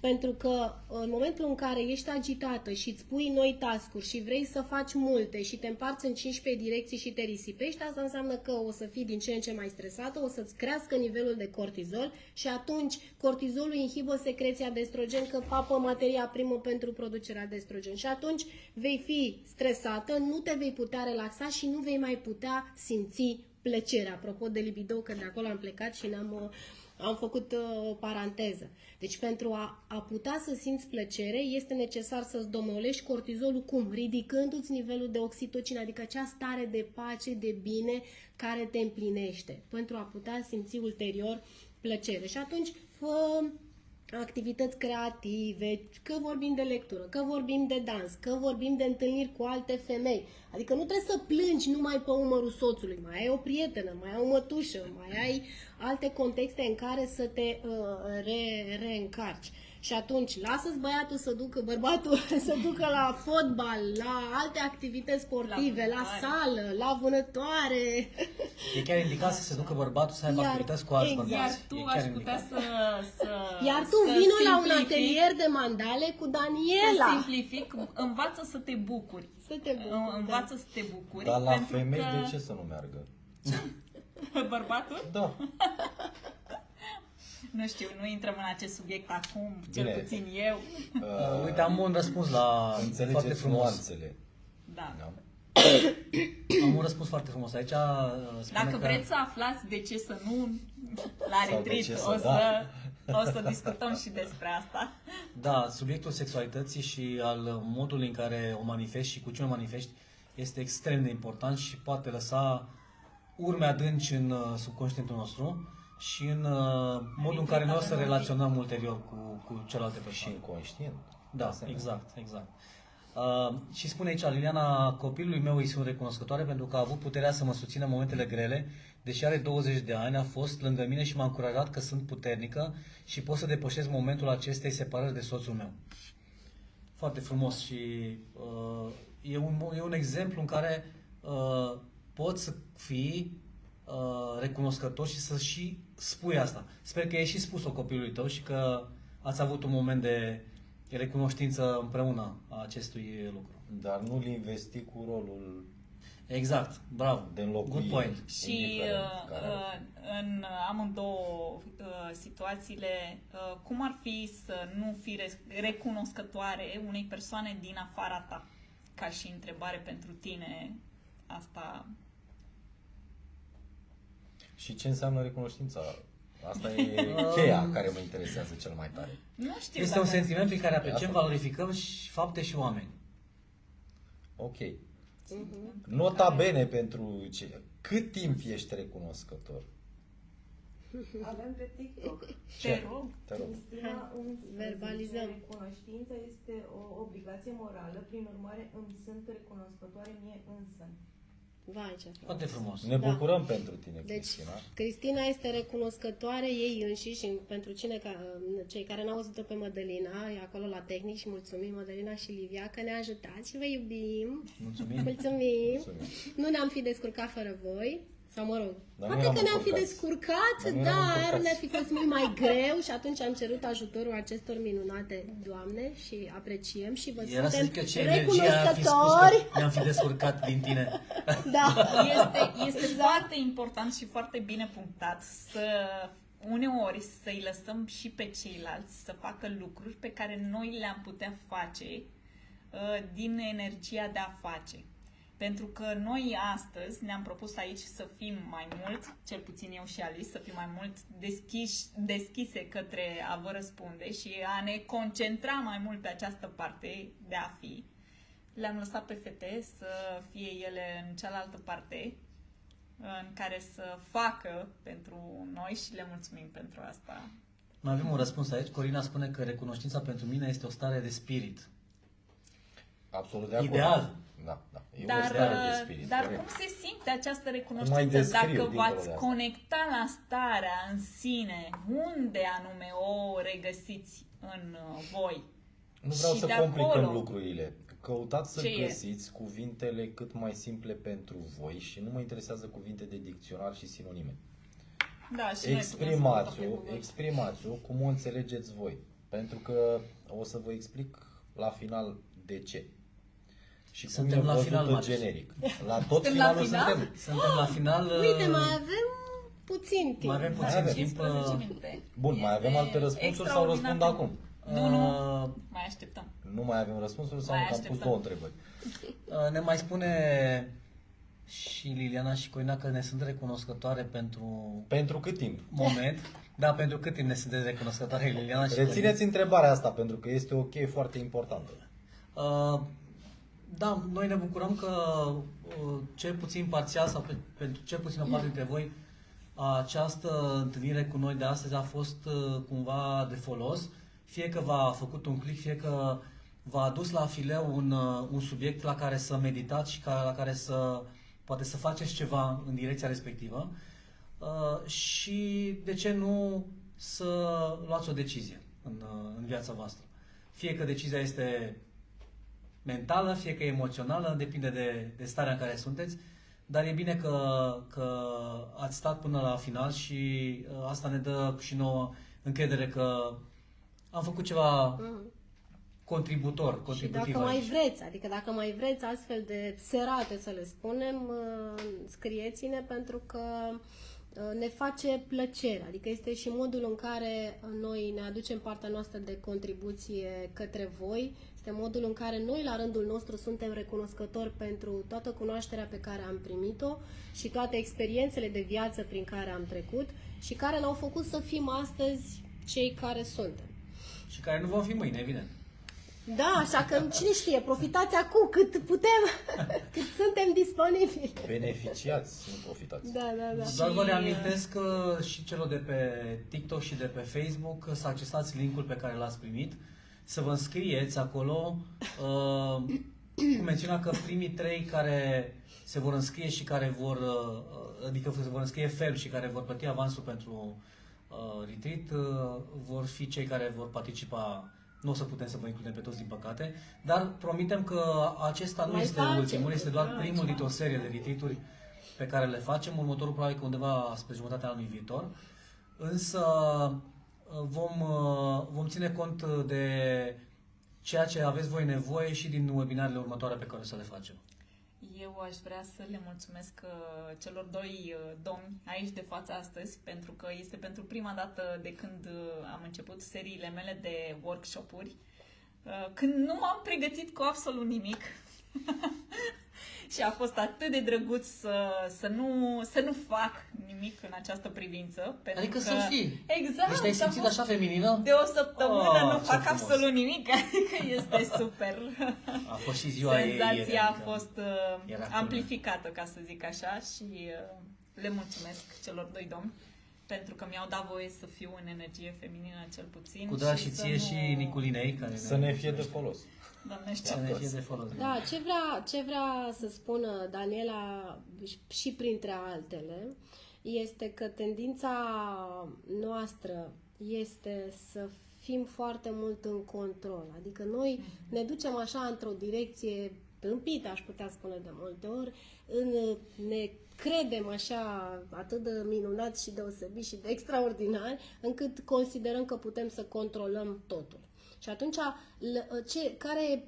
Pentru că în momentul în care ești agitată și îți pui noi task-uri și vrei să faci multe și te împarți în 15 direcții și te risipești, asta înseamnă că o să fii din ce în ce mai stresată, o să-ți crească nivelul de cortizol și atunci cortizolul inhibă secreția de estrogen, că papă materia primă pentru producerea de estrogen. Și atunci vei fi stresată, nu te vei putea relaxa și nu vei mai putea simți plăcerea. Apropo de libido, că de acolo am plecat și am făcut o paranteză. Deci pentru a putea să simți plăcere, este necesar să-ți domolești cortizolul cum? Ridicându-ți nivelul de oxitocină, adică acea stare de pace, de bine, care te împlinește, pentru a putea simți ulterior plăcere. Și atunci fă activități creative, că vorbim de lectură, că vorbim de dans, că vorbim de întâlniri cu alte femei. Adică nu trebuie să plângi numai pe umărul soțului, mai ai o prietenă, mai ai o mătușă, mai ai alte contexte în care să te reîncarci. Și atunci lasă-ți bărbatul să ducă la fotbal, la alte activități sportive, la sală, la vânătoare. E chiar indicat să se ducă bărbatul să aibă activități cu alți bărbați. Iar tu aș putea să Iar tu vino la un atelier de mandale cu Daniela. Să simplific, învață să te bucuri. Învață să te bucuri. Dar la femei de ce să nu meargă? Bărbatul? Da. Nu știu, nu intrăm în acest subiect acum, cel puțin eu. Uite, am un răspuns la foarte frumos. Nuanțele. Da. Am un răspuns foarte frumos. Aici dacă vreți să aflați de ce să nu la retreat, o să discutăm și despre asta. Da, subiectul sexualității și al modului în care o manifesti și cu ce o manifesti este extrem de important și poate lăsa urme adânci în subconștientul nostru și în modul în care noi o să relaționăm ulterior cu celelalte persoane. Și inconștient. Da, exact. Și spune aici, Liliana, copilului meu îi sunt recunoscătoare pentru că a avut puterea să mă susțină în momentele grele, deși are 20 de ani, a fost lângă mine și m-a încurajat că sunt puternică și pot să depășesc momentul acestei separări de soțul meu. Foarte frumos și e un exemplu în care poți să fii recunoscător și să și spui asta. Sper că ai și spus-o copilului tău și că ați avut un moment de recunoștință împreună a acestui lucru. Dar nu-l investi cu rolul exact, bravo, de înlocuire. Good point. Și în amândouă situațiile, cum ar fi să nu fii recunoscătoare unei persoane din afara ta? Ca și întrebare pentru tine, asta. Și ce înseamnă recunoștința? Asta e cheia care mă interesează cel mai tare. Nu știu. Este un sentiment prin care apreciem, valorificăm și fapte și oameni. Ok. Nota bene pentru ce? Cât timp ești recunoscător? Avem pe TikTok. Te rog. Te rog. Cristina îmi Verbalizăm. zice, recunoștința este o obligație morală, prin urmare îmi sunt recunoscătoare mie însă. Vai, ce Foarte frumos. Ne Da. bucurăm pentru tine, Deci, Cristina. Cristina este recunoscătoare ei înșiși și pentru cei care n-au văzut-o pe Mădălina, e acolo la tehnic și mulțumim Mădălina și Livia că ne-a ajutat și vă iubim. Mulțumim. Mulțumim. Mulțumim. Nu ne-am fi descurcat fără voi. Sau mă rog, Dar nu poate eram că ne-am fi încurcați. descurcat, Dar nu eram dar încurcați. ne-ar fi fost mult mai greu și atunci am cerut ajutorul acestor minunate doamne și apreciem și vă Era să suntem zic că ce energie ar fi spus recunoscători. că ne-am fi descurcat din tine. Da. Este foarte important și foarte bine punctat să uneori să-i lăsăm și pe ceilalți să facă lucruri pe care noi le-am putea face din energia de a face. Pentru că noi astăzi ne-am propus aici să fim mai mult, cel puțin eu și Alice, să fim mai mult deschise către a vă răspunde și a ne concentra mai mult pe această parte de a fi. Le-am lăsat pe fete să fie ele în cealaltă parte, în care să facă pentru noi și le mulțumim pentru asta. Mai avem un răspuns aici. Corina spune că recunoștința pentru mine este o stare de spirit. Absolut de acord. Ideal. Da, da. E o Dar, stare de spirit. dar corect. cum se simte această Cum mai recunoștință? descriu Dacă dincolo v-ați de asta? conecta la starea în sine, unde anume o regăsiți în voi? Nu vreau Și să de complicăm acolo- lucrurile. Căutați să Ce e? găsiți cuvintele cât mai simple pentru voi și nu mă interesează cuvinte de dicționar și sinonime. Da, și noi putem să Exprimați-o, vorbim. exprimați-o cum o înțelegeți voi. Pentru că o să vă explic la final de ce. Și cum Suntem e la văzută final, Marius. generic. La tot Suntem la finalul final? suntem. Suntem la final. Uite, mai avem puțin timp. Mai avem Mai puțin avem. timp. 15 minute. Bun, mai avem alte răspunsuri sau răspund acum? Nu, nu. Mai așteptăm. Nu mai avem răspunsuri sau Mai am pus așteptăm. două întrebări? Ne mai spune și Liliana și Corina că ne sunt recunoscătoare pentru Pentru cât timp? moment. Da, pentru cât timp ne sunteți recunoscătoare Liliana și Corina? Rețineți întrebarea asta pentru că este o cheie foarte importantă. Da, noi ne bucurăm că cel puțin parțial sau pentru cel puțin o parte dintre voi această întâlnire cu noi de astăzi a fost cumva de folos. Fie că v-a făcut un click, fie că v-a adus la fileu un subiect la care să meditați și la care să poate să faceți ceva în direcția respectivă. Și de ce nu să luați o decizie în viața voastră. Fie că decizia este mentală, fie că e emoțională, depinde de starea în care sunteți, dar e bine că ați stat până la final și asta ne dă și nouă încredere că am făcut ceva Și contributiv dacă mai aici. vreți, adică dacă mai vreți astfel de serate, să le spunem, scrieți-ne pentru că ne face plăcere. Adică este și modul în care noi ne aducem partea noastră de contribuție către voi. Este modul în care noi, la rândul nostru, suntem recunoscători pentru toată cunoașterea pe care am primit-o și toate experiențele de viață prin care am trecut și care ne-au făcut să fim astăzi cei care suntem. Și care nu vom fi mâine, evident. Da, așa că cine știe, profitați acum cât putem, cât suntem disponibili. Beneficiați, nu profitați. Da, da, da. Doar vă reamintesc și celor de pe TikTok și de pe Facebook să accesați linkul pe care l-ați primit, să vă înscrieți acolo, cu mențiunea că primii 3 care se vor înscrie și care vor, adică se vor înscrie ferm și care vor plăti avansul pentru retreat, vor fi cei care vor participa. Nu o să putem să vă includem pe toți, din păcate, dar promitem că acesta nu Mai este facem, ultimul, este doar da, primul dintr-o serie de retreat-uri pe care le facem. Următorul probabil că undeva spre jumătatea anului viitor. Însă vom ține cont de ceea ce aveți voi nevoie și din webinarele următoare pe care o să le facem. Eu aș vrea să le mulțumesc celor 2 domni aici de față astăzi, pentru că este pentru prima dată de când am început seriile mele de workshop-uri, când nu m-am pregătit cu absolut nimic. Și a fost atât de drăguț să nu fac nimic în această privință. Pentru Adică că, să fii. Exact. Deci te-ai a simțit fost așa feminină? de o săptămână nu ce fac frumos. absolut nimic, adică este super. A fost și ziua ei. Senzația a adică fost era amplificată, ca să zic așa, și le mulțumesc celor 2 domni pentru că mi-au dat voie să fiu în energie feminină cel puțin. Cu drag și să ție nu- și Niculinei, care Să ne fie de folos. Doamne știu. să ne fie de folos. Da, ce vrea să spună Daniela și printre altele este că tendința noastră este să fim foarte mult în control. Adică noi ne ducem așa într-o direcție tâmpită, aș putea spune de multe ori, ne credem așa atât de minunați și deosebiți și de extraordinari, încât considerăm că putem să controlăm totul. Și atunci, care e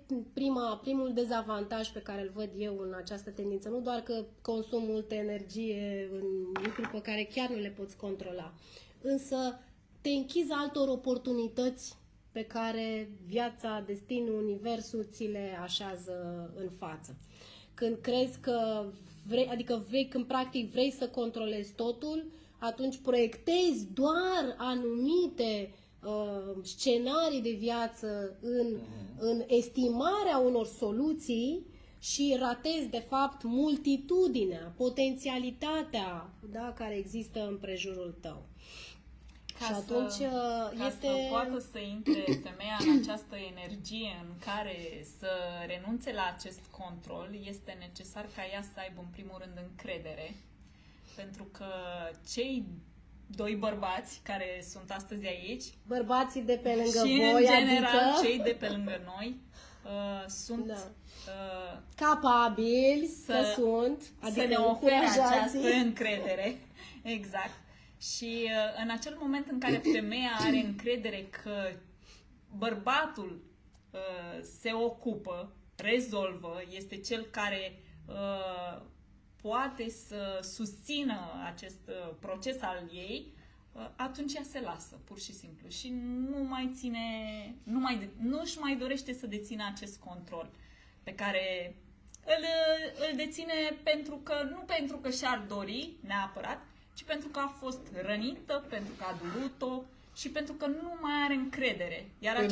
primul dezavantaj pe care îl văd eu în această tendință? Nu doar că consum multă energie în lucruri pe care chiar nu le poți controla, însă te închizi altor oportunități pe care viața, destinul, universul ți le așează în față. Când crezi că când practic vrei să controlezi totul, atunci proiectezi doar anumite scenarii de viață în estimarea unor soluții și ratezi, de fapt, multitudinea, potențialitatea, da, care există în prejurul tău. Și atunci ca este... să poată să intre femeia în această energie în care să renunțe la acest control, este necesar ca ea să aibă în primul rând încredere. Pentru că cei doi bărbați care sunt astăzi aici, bărbații de pe lângă și voi, în general adică cei de pe lângă noi, sunt Da. uh, capabili adică să ne ofere încurajați. această încredere. Exact. Și în acel moment în care femeia are încredere că bărbatul se ocupă, rezolvă, este cel care poate să susțină acest proces al ei, atunci ea se lasă, pur și simplu. Și nu își mai dorește să dețină acest control pe care îl deține nu pentru că și-ar dori neapărat, ci pentru că a fost rănită, pentru că a durut-o și pentru că nu mai are încredere. Iar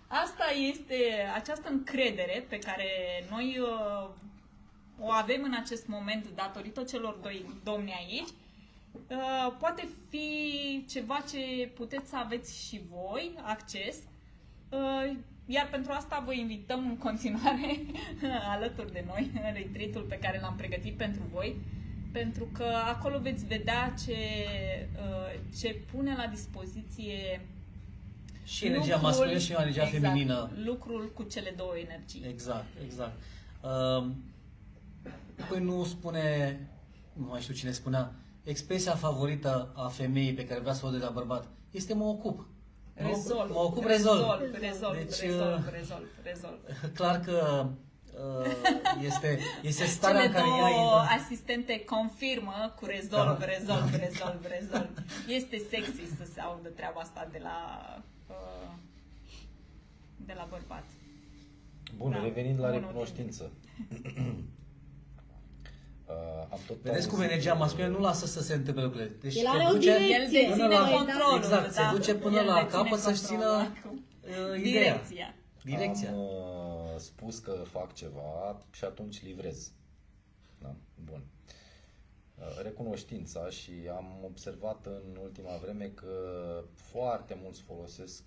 asta este această încredere pe care noi o avem în acest moment datorită celor doi domni aici, poate fi ceva ce puteți să aveți și voi acces, iar pentru asta vă invităm în continuare alături de noi în retreat-ul pe care l-am pregătit pentru voi, pentru că acolo veți vedea ce pune la dispoziție Și energia masculină și energia feminină. Lucrul cu cele două energii. Exact. Păi nu spune, nu mai știu cine spunea, expresia favorită a femeii pe care vrea să o dea la bărbat este mă ocup. Rezolv. Mă ocup, rezolv. Clar că este starea Cele în care două ea intră. asistente confirmă cu rezolv. Este sexy să se audă treaba asta de la bărbat. Bun, Da. revenind la Bunul recunoștință. Am tot Vedeți cum auzit, energia masculină nu lasă să se întâmple lucrurile. Deci El are o El direcție. deține la- controlul. exact, se duce până El la deține capăt să-și controlul. țină ideea. Direcția. Am spus că fac ceva și atunci livrez. Da? Bun. Recunoștința, și am observat în ultima vreme că foarte mulți folosesc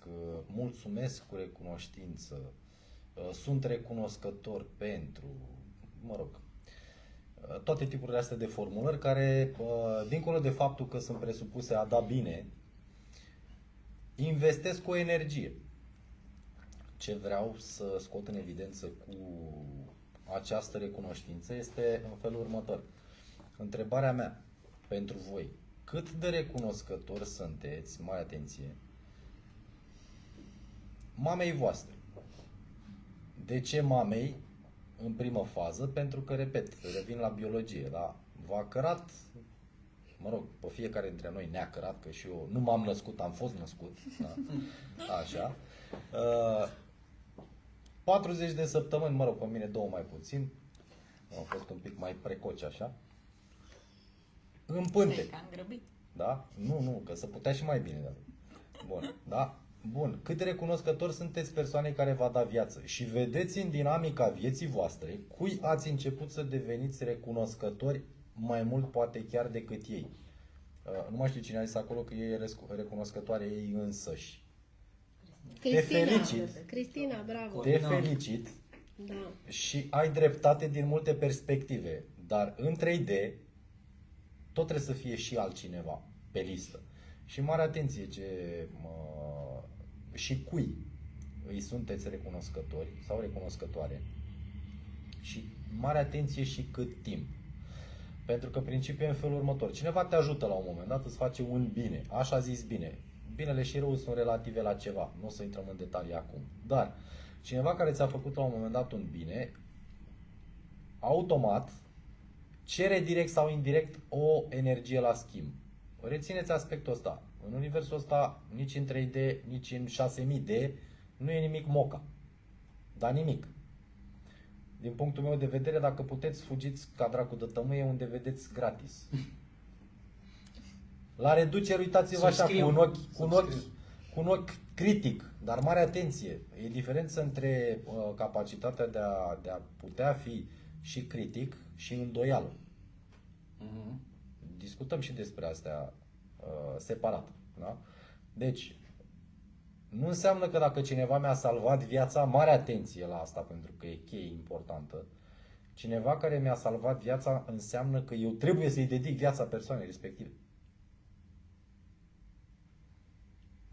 mulțumesc cu recunoștință, sunt recunoscător pentru, toate tipurile astea de formulări care, dincolo de faptul că sunt presupuse a da bine, investesc o energie. Ce vreau să scot în evidență cu această recunoștință este în felul următor. Întrebarea mea pentru voi: cât de recunoscători sunteți, mai atenție, mamei voastre? De ce mamei? În primă fază, pentru că, repet, revin la biologie, da? V-a cărat, pe fiecare dintre noi ne-a cărat, că și eu nu m-am născut, am fost născut, da? Așa. 40 de săptămâni, pe mine 2 mai puțin, am fost un pic mai precoce, așa, în pântec. Am grăbit. Da? Nu, că se putea și mai bine. Da? Bun, da? Bun. Cât de recunoscători sunteți persoanei care v-a dat viață? Și vedeți în dinamica vieții voastre cui ați început să deveniți recunoscători mai mult, poate chiar decât ei. Nu mai știu cine a zis acolo că e recunoscătoare ei însăși. Cristina, felicit. Cristina, bravo. Te felicit Da. și ai dreptate din multe perspective, dar în 3D tot trebuie să fie și altcineva pe listă. Și mare atenție și cui îi sunteți recunoscători sau recunoscătoare și mare atenție și cât timp. Pentru că principiul e în felul următor. Cineva te ajută la un moment dat, îți face un bine, așa zis bine. Binele și răul sunt relative la ceva, nu o să intrăm în detalii acum. Dar cineva care ți-a făcut la un moment dat un bine, automat cere direct sau indirect o energie la schimb. Rețineți aspectul ăsta. În universul ăsta, nici în 3D, nici în 6000D, nu e nimic moca. Dar nimic. Din punctul meu de vedere, dacă puteți, fugiți ca dracu de tămâie unde vedeți gratis. La reducere, uitați-vă așa, cu un ochi critic, dar mare atenție. E diferență între capacitatea de a putea fi și critic și îndoială. Discutăm și despre astea separat. Da? Deci, nu înseamnă că dacă cineva mi-a salvat viața, mare atenție la asta, pentru că e cheie importantă, cineva care mi-a salvat viața înseamnă că eu trebuie să-i dedic viața persoanei respective.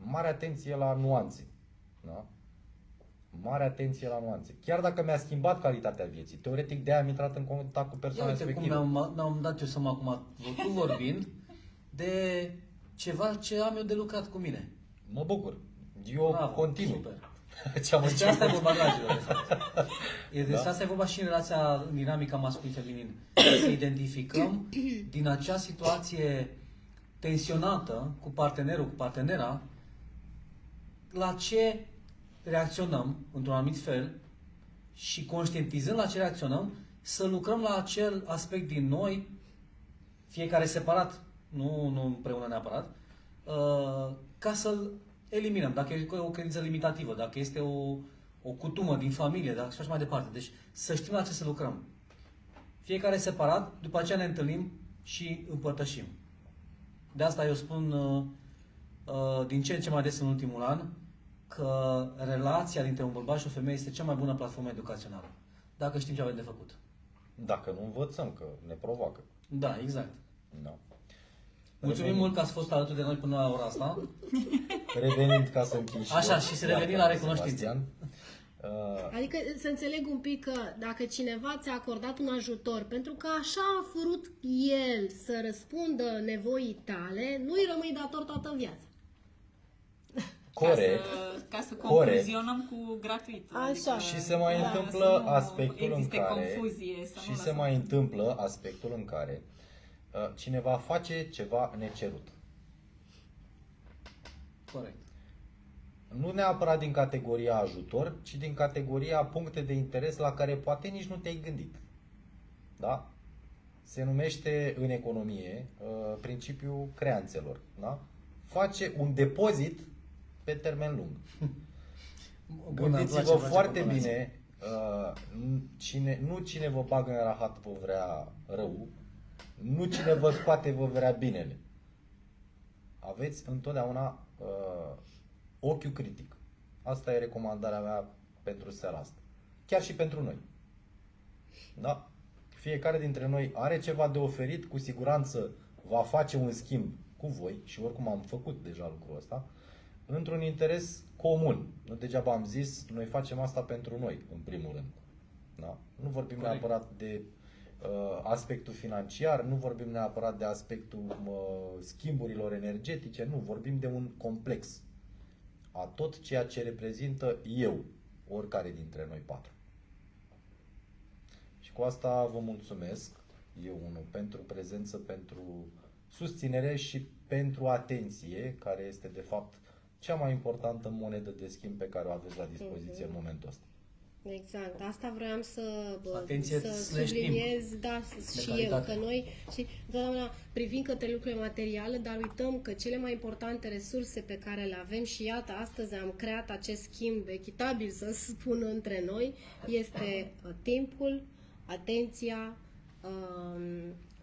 Mare atenție la nuanțe. Da? Mare atenție la nuanțe. Chiar dacă mi-a schimbat calitatea vieții, teoretic de-aia am intrat în contact cu persoana respectivă. Mi-am dat eu seama acum, tu vorbind, de ceva ce am eu de lucrat cu mine. Mă bucur. Eu Bravo, continui. Super. Ce am Despre asta e vorba, dragilor, de fapt. Despre Da? asta e vorba și în relația dinamică masculin-feminin. Să identificăm din acea situație tensionată cu partenerul, cu partenera, la ce reacționăm într-un anumit fel și conștientizând la ce reacționăm, să lucrăm la acel aspect din noi, fiecare separat, nu împreună neapărat, ca să-l eliminăm. Dacă e o credință limitativă, dacă este o cutumă din familie, și așa mai departe. Deci să știm la ce să lucrăm. Fiecare separat, după aceea ne întâlnim și împărtășim. De asta eu spun din ce în ce mai des în ultimul an că relația dintre un bărbat și o femeie este cea mai bună platformă educațională. Dacă știm ce avem de făcut. Dacă nu învățăm, că ne provoacă. Da, exact. Da. Mulțumim mult că ați fost alături de noi până la ora asta. Revenind ca să închei și Așa, eu, și să revenim la recunoștință. Sebastian. Adică să înțeleg un pic că dacă cineva ți-a acordat un ajutor pentru că așa a vrut el să răspundă nevoii tale, nu-i rămâi dator toată viața. Corect. Ca să Corect. concluzionăm cu gratuit. Așa. Și se mai Da, întâmplă să nu aspectul în existe care confuzie, să nu și se lăsăm. mai întâmplă aspectul în care cineva face ceva necerut. Corect. Nu neapărat din categoria ajutor, ci din categoria puncte de interes la care poate nici nu te-ai gândit. Da? Se numește în economie principiul creanțelor. Da? Face un depozit pe termen lung. Gândiți-vă foarte bine, nu cine vă bagă în rahat vă vrea rău, nu cine vă scoate vă vrea binele. Aveți întotdeauna ochiul critic. Asta e recomandarea mea pentru seara asta. Chiar și pentru noi. Da? Fiecare dintre noi are ceva de oferit, cu siguranță va face un schimb cu voi și oricum am făcut deja lucrul ăsta, într-un interes comun. Nu degeaba am zis, noi facem asta pentru noi, în primul rând. Da? Nu vorbim neapărat de aspectul financiar, nu vorbim neapărat de aspectul schimburilor energetice, nu, vorbim de un complex a tot ceea ce reprezintă eu, oricare dintre noi patru. Și cu asta vă mulțumesc, eu unul, pentru prezență, pentru susținere și pentru atenție, care este de fapt cea mai importantă monedă de schimb pe care o aveți la dispoziție în momentul ăsta. Exact. Asta vreau Atenție, să le știm. subliniez, da, și eu, calitate. că noi, și întotdeauna privim către lucrurile materiale, dar uităm că cele mai importante resurse pe care le avem și iată, astăzi am creat acest schimb echitabil, să spun, între noi, este timpul, atenția,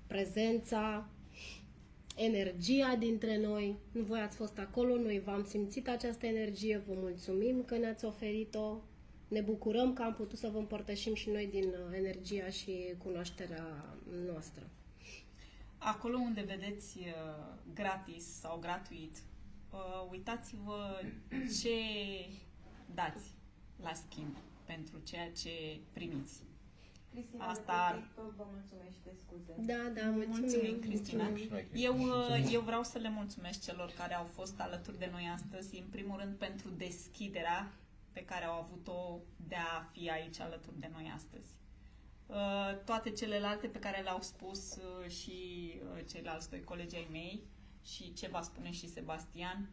prezența, energia dintre noi. Voi ați fost acolo, noi v-am simțit această energie, vă mulțumim că ne-ați oferit-o. Ne bucurăm că am putut să vă împărtășim și noi din energia și cunoașterea noastră. Acolo unde vedeți gratis sau gratuit, uitați-vă ce dați la schimb pentru ceea ce primiți. Cristina, Asta- de TikTok vă mulțumește, scuze. Da, Mulțumim, Cristina. Și noi, Cristina. Eu vreau să le mulțumesc celor care au fost alături de noi astăzi, în primul rând pentru deschiderea pe care au avut-o de a fi aici alături de noi astăzi. Toate celelalte pe care le-au spus și ceilalți doi colegi ai mei și ce va spune și Sebastian,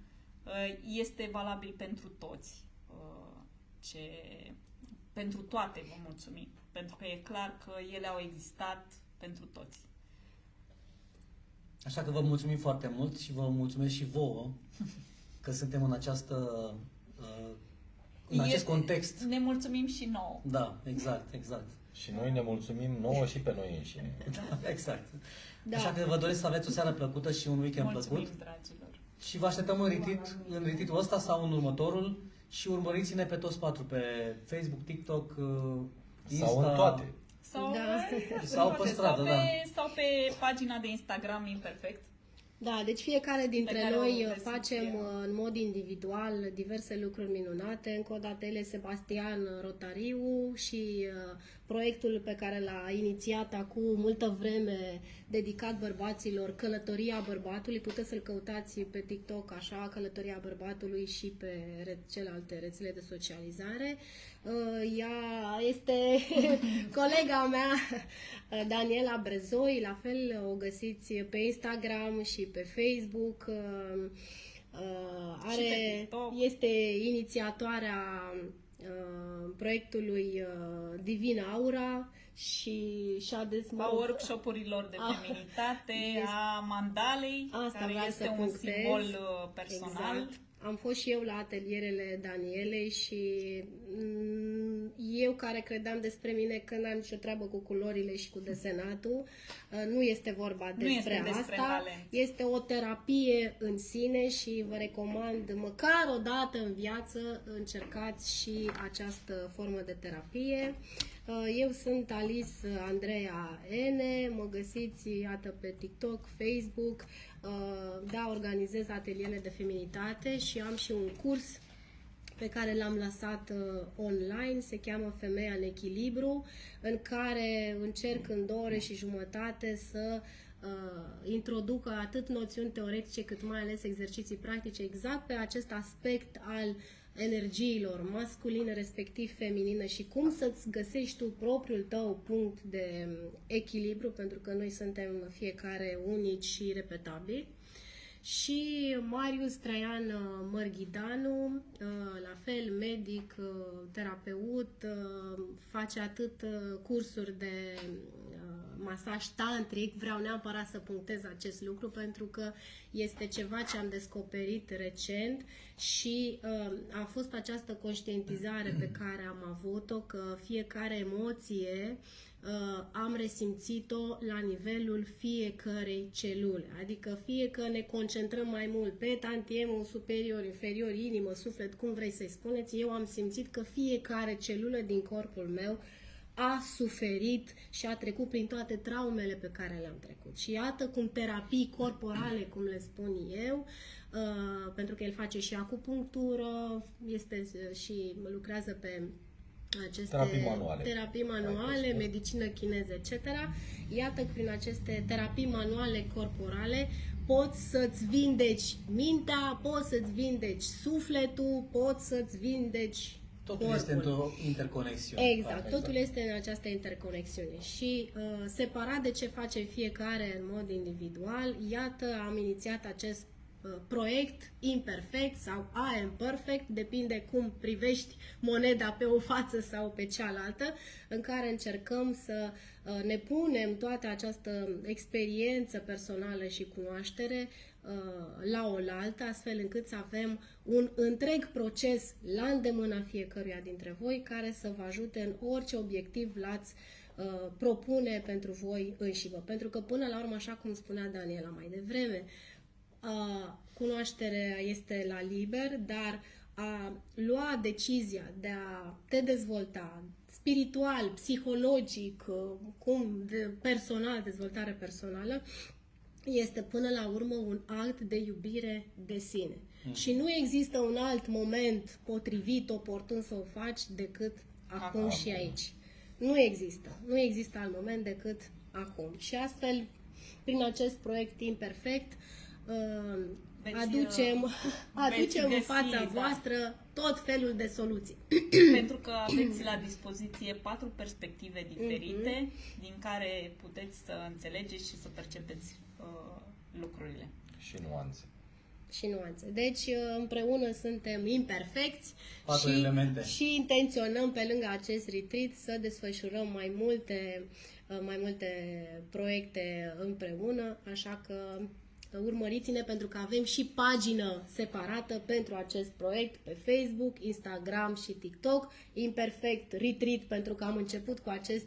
este valabil pentru toți. Pentru toate vă mulțumim, pentru că e clar că ele au existat pentru toți. Așa că vă mulțumim foarte mult și vă mulțumesc și vouă că suntem în în acest context. Ne mulțumim și nouă. Da, exact. Și noi ne mulțumim nouă și pe noi înșine. Exact. Da. Așa că vă doresc să aveți o seară plăcută și un weekend Mulțumim, plăcut. dragilor. Și vă așteptăm în retreat-ul ăsta sau în următorul și urmăriți-ne pe toți patru, pe Facebook, TikTok, Insta. Sau în toate. Sau, Sau pe stradă, da. Sau pe pagina de Instagram Imperfect. Da, deci fiecare dintre care o noi veți facem simți. în mod individual diverse lucruri minunate. Încă o dată el e Sebastian Rotariu și proiectul pe care l-a inițiat acum multă vreme dedicat bărbaților, Călătoria Bărbatului. Puteți să-l căutați pe TikTok așa, Călătoria Bărbatului și pe celelalte rețele de socializare. Ea este colega mea, Daniela Brezoi, la fel o găsiți pe Instagram și pe Facebook. Este inițiatoarea proiectului Divina Aura și și-a A workshop-urilor de feminitate, a mandalei, Asta care vreau este să un punctez. simbol personal. Exact. Am fost și eu la atelierele Danielei și eu care credeam despre mine că n-am nicio treabă cu culorile și cu desenatul, nu este vorba despre despre asta. talent. Este o terapie în sine și vă recomand măcar o dată în viață încercați și această formă de terapie. Eu sunt Alice Andreea Ene, mă găsiți iată pe TikTok, Facebook, da, organizez ateliere de feminitate și am și un curs pe care l-am lăsat online, se cheamă Femeia în echilibru, în care încerc în 2 ore și jumătate să introducă atât noțiuni teoretice cât mai ales exerciții practice exact pe acest aspect al energiilor masculine, respectiv feminină și cum să-ți găsești tu propriul tău punct de echilibru, pentru că noi suntem fiecare unici și repetabili. Și Marius Traian Mărghidanu, la fel medic, terapeut, face atât cursuri de masaj tantric, vreau neapărat să punctez acest lucru pentru că este ceva ce am descoperit recent și a fost această conștientizare pe care am avut-o că fiecare emoție am resimțit-o la nivelul fiecărei celule. Adică fie că ne concentrăm mai mult pe tantiemul superior, inferior, inimă, suflet, cum vrei să-i spuneți, eu am simțit că fiecare celulă din corpul meu a suferit și a trecut prin toate traumele pe care le-am trecut. Și iată cum terapii corporale, cum le spun eu, pentru că el face și acupunctură, este și lucrează pe aceste terapii manuale, medicină chineză, etc. Iată că prin aceste terapii manuale corporale poți să-ți vindeci mintea, poți să-ți vindeci sufletul, poți să-ți vindeci Totul este într-o interconexiune. Exact, totul este în această interconexiune și separat de ce face fiecare în mod individual, iată, am inițiat acest proiect imperfect sau I am perfect, depinde cum privești moneda pe o față sau pe cealaltă, în care încercăm să ne punem toată această experiență personală și cunoaștere la oaltă, astfel încât să avem un întreg proces la îndemâna fiecăruia dintre voi care să vă ajute în orice obiectiv l-ați propune pentru voi înșivă. Pentru că până la urmă, așa cum spunea Daniela mai devreme, cunoașterea este la liber, dar a lua decizia de a te dezvolta spiritual, psihologic, personal, dezvoltare personală, este până la urmă un act de iubire de sine. Și nu există un alt moment potrivit, oportun să o faci decât acum și aici. Nu există. Nu există alt moment decât acum. Și astfel, prin acest proiect imperfect, aducem în fața voastră tot felul de soluții. Pentru că aveți la dispoziție 4 perspective diferite din care puteți să înțelegeți și să percepeți lucrurile. Și nuanțe. Și nuanțe. Deci, împreună suntem imperfecți 4 elemente. și intenționăm pe lângă acest retreat să desfășurăm mai multe proiecte împreună, așa că urmăriți-ne pentru că avem și pagină separată pentru acest proiect pe Facebook, Instagram și TikTok. Imperfect Retreat, pentru că am început cu acest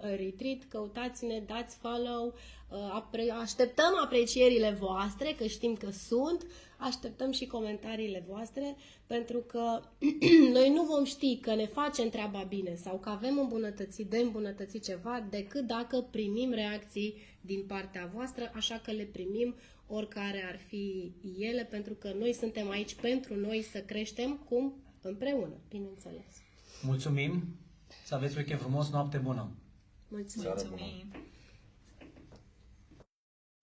retreat. Căutați-ne, dați follow, așteptăm aprecierile voastre, că știm că sunt, așteptăm și comentariile voastre, pentru că noi nu vom ști că ne facem treaba bine sau că avem de îmbunătățit ceva decât dacă primim reacții din partea voastră, așa că le primim oricare ar fi ele, pentru că noi suntem aici pentru noi să creștem împreună, bineînțeles. Mulțumim, să aveți weekend frumos, noapte bună! Mulțumesc! Seară bună. Mulțumim!